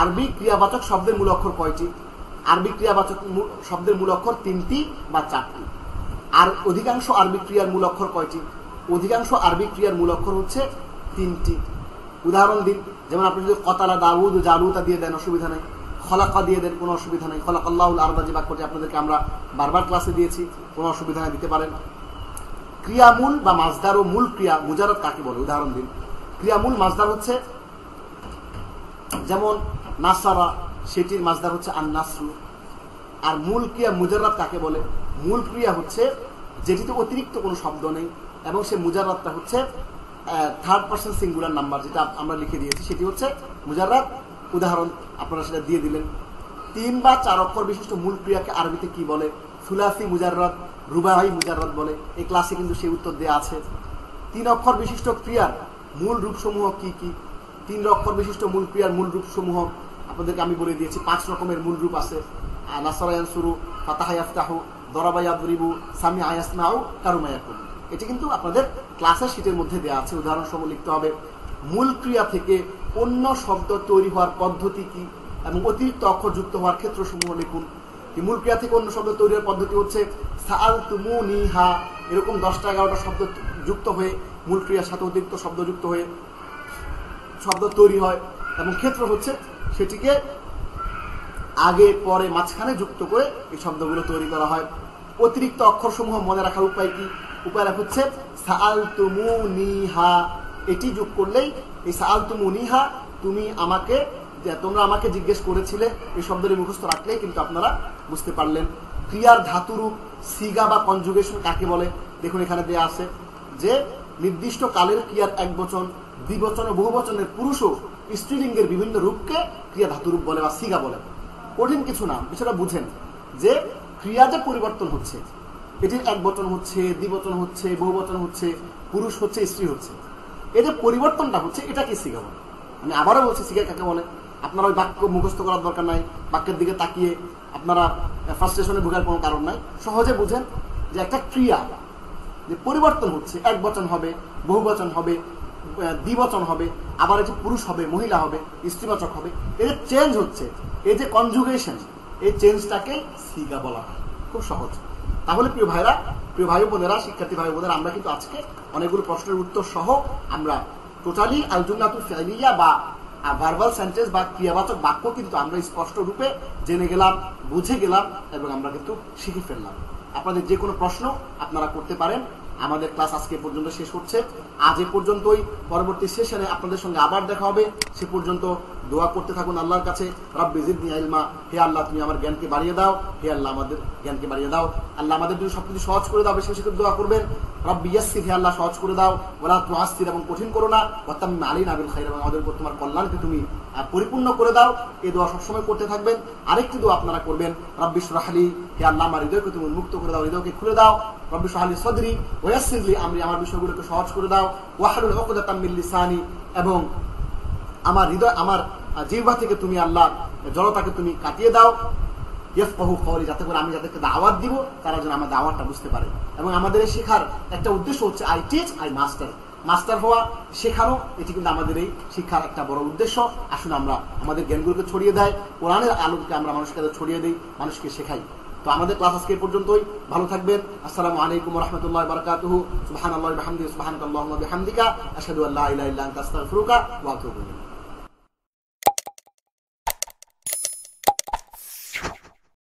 আরবি ক্রিয়াবাচক শব্দের মূল অক্ষর কয়টি? আরবি ক্রিয়াবাচক শব্দের মূল অক্ষর 3টি বা 4টি। আর অধিকাংশ আরবি ক্রিয়ার মূল অক্ষর কয়টি? অধিকাংশ আরবি ক্রিয়ার মূল অক্ষর হচ্ছে 3টি। উদাহরণ দিন, যেমন আপনি যদি কতালা দাউদ জালুতা দিয়ে দেন, অসুবিধা নেই। খলাকা দিয়ে দেন, কোনো অসুবিধা নেই। খলাকাল্লাহুল আরদা যে বাক্যটি আপনাদেরকে আমরা বারবার ক্লাসে দিয়েছি, কোনো অসুবিধা নেই, দিতে পারেন। ক্রিয়ামূল বা মাজদার ও মূল ক্রিয়া মুজাররদ কাকে বলে? উদাহরণ দিন। ক্রিয়ামূল মাজদার হচ্ছে, যেমন নাসারা, সেটির মাজদার হচ্ছে আন-নাসরু। আর মূল ক্রিয়া মুজাররদ কাকে বলে? মূল ক্রিয়া হচ্ছে যেটিতে অতিরিক্ত কোনো শব্দ নেই এবং সে মুজাররদটা হচ্ছে থার্ড পারসন সিঙ্গুলার নাম্বার, যেটা আমরা লিখে দিয়েছি, সেটি হচ্ছে মুজাররদ। উদাহরণ আপনারা সেটা দিয়ে দিলেন। 3 বা 4 অক্ষর বিশিষ্ট মূল ক্রিয়াকে আরবিতে কি বলে? সুলাসি মুজাররদ, রুবাই মুজাররদ বলে। এই ক্লাসে কিন্তু সেই উত্তর দেওয়া আছে। 3 অক্ষর বিশিষ্ট ক্রিয়ার মূল রূপসমূহ কি কি? 3 অক্ষর বিশিষ্ট মূল ক্রিয়ার মূল রূপসমূহ আপনাদেরকে আমি বলে দিয়েছি। 5 রকমের মূল রূপ আছে। নাসারা ইয়ানসুরু, ফাতাহা ইয়াফতাহু, দরাবা ইয়াদরিবু, সামিআ ইয়াসমাউ, কারুমা ইয়াকুলু। এটি কিন্তু আপনাদের ক্লাসের শীটের মধ্যে দেওয়া আছে। উদাহরণসমূহ লিখতে হবে। মূল ক্রিয়া থেকে অন্য শব্দ তৈরি হওয়ার পদ্ধতি কি এবং অতিরিক্ত অক্ষর যুক্ত হওয়ার ক্ষেত্রসমূহ লিখুন। মূল ক্রিয়া থেকে অন্য শব্দ তৈরি হওয়ার পদ্ধতি হচ্ছে সাআলতুমুনিহা, এরকম 10টা 11টা শব্দ যুক্ত হয়ে মূল ক্রিয়ার সাথে অতিরিক্ত শব্দ যুক্ত হয়ে শব্দ তৈরি হয়। এবং ক্ষেত্র হচ্ছে সেটিকে আগে পরে মাঝখানে যুক্ত করে এই শব্দগুলো তৈরি করা হয়। অতিরিক্ত অক্ষরসমূহ মনে রাখার উপায় কি? উপায় হচ্ছে সাআলতুমুনিহা, এটি যোগ করলেই এই সাআলতুমুনিহা, তুমি আমাকে, তোমরা আমাকে জিজ্ঞেস করেছিলে, এই শব্দটি মুখস্থ রাখলেই কিন্তু আপনারা বুঝতে পারলেন। ক্রিয়ার ধাতুরূপ সিগা বা কনজুগেশন কাকে বলে? দেখুন এখানে দেয়া আছে যে নির্দিষ্ট কালের ক্রিয়ার একবচন, দ্বিবচন ও বহুবচনের পুরুষ ও স্ত্রীলিঙ্গের বিভিন্ন রূপকে ক্রিয়া ধাতুরূপ বলে বা সিগা বলে। কঠিন কিছু না, বিষয়টা বুঝেন যে ক্রিয়া যে পরিবর্তন হচ্ছে, এটির একবচন হচ্ছে, দ্বিবচন হচ্ছে, বহুবচন হচ্ছে, পুরুষ হচ্ছে, স্ত্রী হচ্ছে, এই যে পরিবর্তনটা হচ্ছে, এটাকে সিগা বলে। আমি আবারও বলছি সিগা কাকে বলে। আপনারা ওই বাক্য মুখস্থ করার দরকার নাই, বাক্যের দিকে তাকিয়ে আপনারা ফ্রাস্ট্রেশনে ভোগার কোনো কারণ নাই। সহজে বুঝেন যে একটা ক্রিয়া যে পরিবর্তন হচ্ছে, একবচন হবে, বহুবচন হবে, দ্বিবচন হবে, আবার এটি পুরুষ হবে, মহিলা হবে, স্ত্রীবাচক হবে, এই যে চেঞ্জ হচ্ছে, এই যে কনজুগেশন, এই চেঞ্জটাকে সিগা বলা হয়। খুব সহজ। তাহলে প্রিয় ভাইরা, প্রিয় ভাই বোনেরা, শিক্ষার্থী ভাই বোনেরা, আমরা কিন্তু আজকে অনেকগুলো প্রশ্নের উত্তর সহ আমরা টোটালি আল জুমলাতুল ফি'লিয়া বা ভার্বাল সেন্টেন্স বা ক্রিয়াবাচক বাক্য কিন্তু আমরা স্পষ্ট রূপে জেনে গেলাম, বুঝে গেলাম এবং আমরা কিন্তু শিখে ফেললাম। আপনাদের যে কোনো প্রশ্ন আপনারা করতে পারেন। আমাদের ক্লাস আজকে পর্যন্ত শেষ হচ্ছে। আজ এ পর্যন্তই। পরবর্তী সেশনে আপনাদের সঙ্গে আবার দেখা হবে। সে পর্যন্ত দোয়া করতে থাকুন আল্লাহর কাছে, রব্বি জিদনি ইলমা, হে আল্লাহ তুমি আমার জ্ঞানকে বাড়িয়ে দাও, হে আল্লাহ আমাদের জ্ঞানকে বাড়িয়ে দাও, আল্লাহ আমাদের জন্য সবকিছু সহজ করে দাও। বেশি বেশি করে দোয়া করবেন। রব্বি ইয়াসসির, হে আল্লাহ সহজ করে দাও, ওয়ালা তুআসসির, এবং কঠিন করো না, ওয়া তাম্মিম আলাইনা বিল খাইর, এবং আমাদের উপর তোমার কল্যাণকে তুমি পরিপূর্ণ করে দাও। এই দোয়া সবসময় করতে থাকবেন। আরেকটি দোয়া আপনারা করবেন, রব্বি ইশরাহ লি, হে আল্লাহ আমার হৃদয়কে তুমি উন্মুক্ত করে দাও, হৃদয়কে খুলে দাও। রব্বি ইশরাহ লি সাদরি ওয়া ইয়াসসির লি আমরি, আমার বিষয়গুলোকে সহজ করে দাও। ওয়াহলুল উকদাতাম মিন লিসানি, এবং আমার হৃদয়, আমার জিহ্বা থেকে তুমি আল্লাহ জড়তাকে তুমি কাটিয়ে দাও। ইয়াফকাহু কওলি, যাতে করে আমি যাদেরকে দাওয়াত দিব তারা যেন আমার দাওয়াতটা বুঝতে পারে। এবং আমাদের এই শেখার একটা উদ্দেশ্য হচ্ছে I teach I master, master হওয়া, শেখানো, এটি কিন্তু আমাদের এই শিক্ষার একটা বড় উদ্দেশ্য। আসুন আমরা আমাদের জ্ঞানগুলোকে ছড়িয়ে দেয়, কোরআনের আলোকে আমরা মানুষের কাছে ছড়িয়ে দিই, মানুষকে শেখাই। তো আমাদের ক্লাস আজকে এই পর্যন্তই। ভালো থাকবেন। আসসালামু আলাইকুম ওয়া রাহমাতুল্লাহি ওয়া বারাকাতুহু। সুবহানাল্লাহি ওয়া বিহামদিহি, সুবহানাকাল্লাহুম্মা ওয়া বিহামদিকা, আশহাদু আল্লা ইলাহা ইল্লা আনতা, আস্তাগফিরুকা ওয়া আতুবু ইলাইক।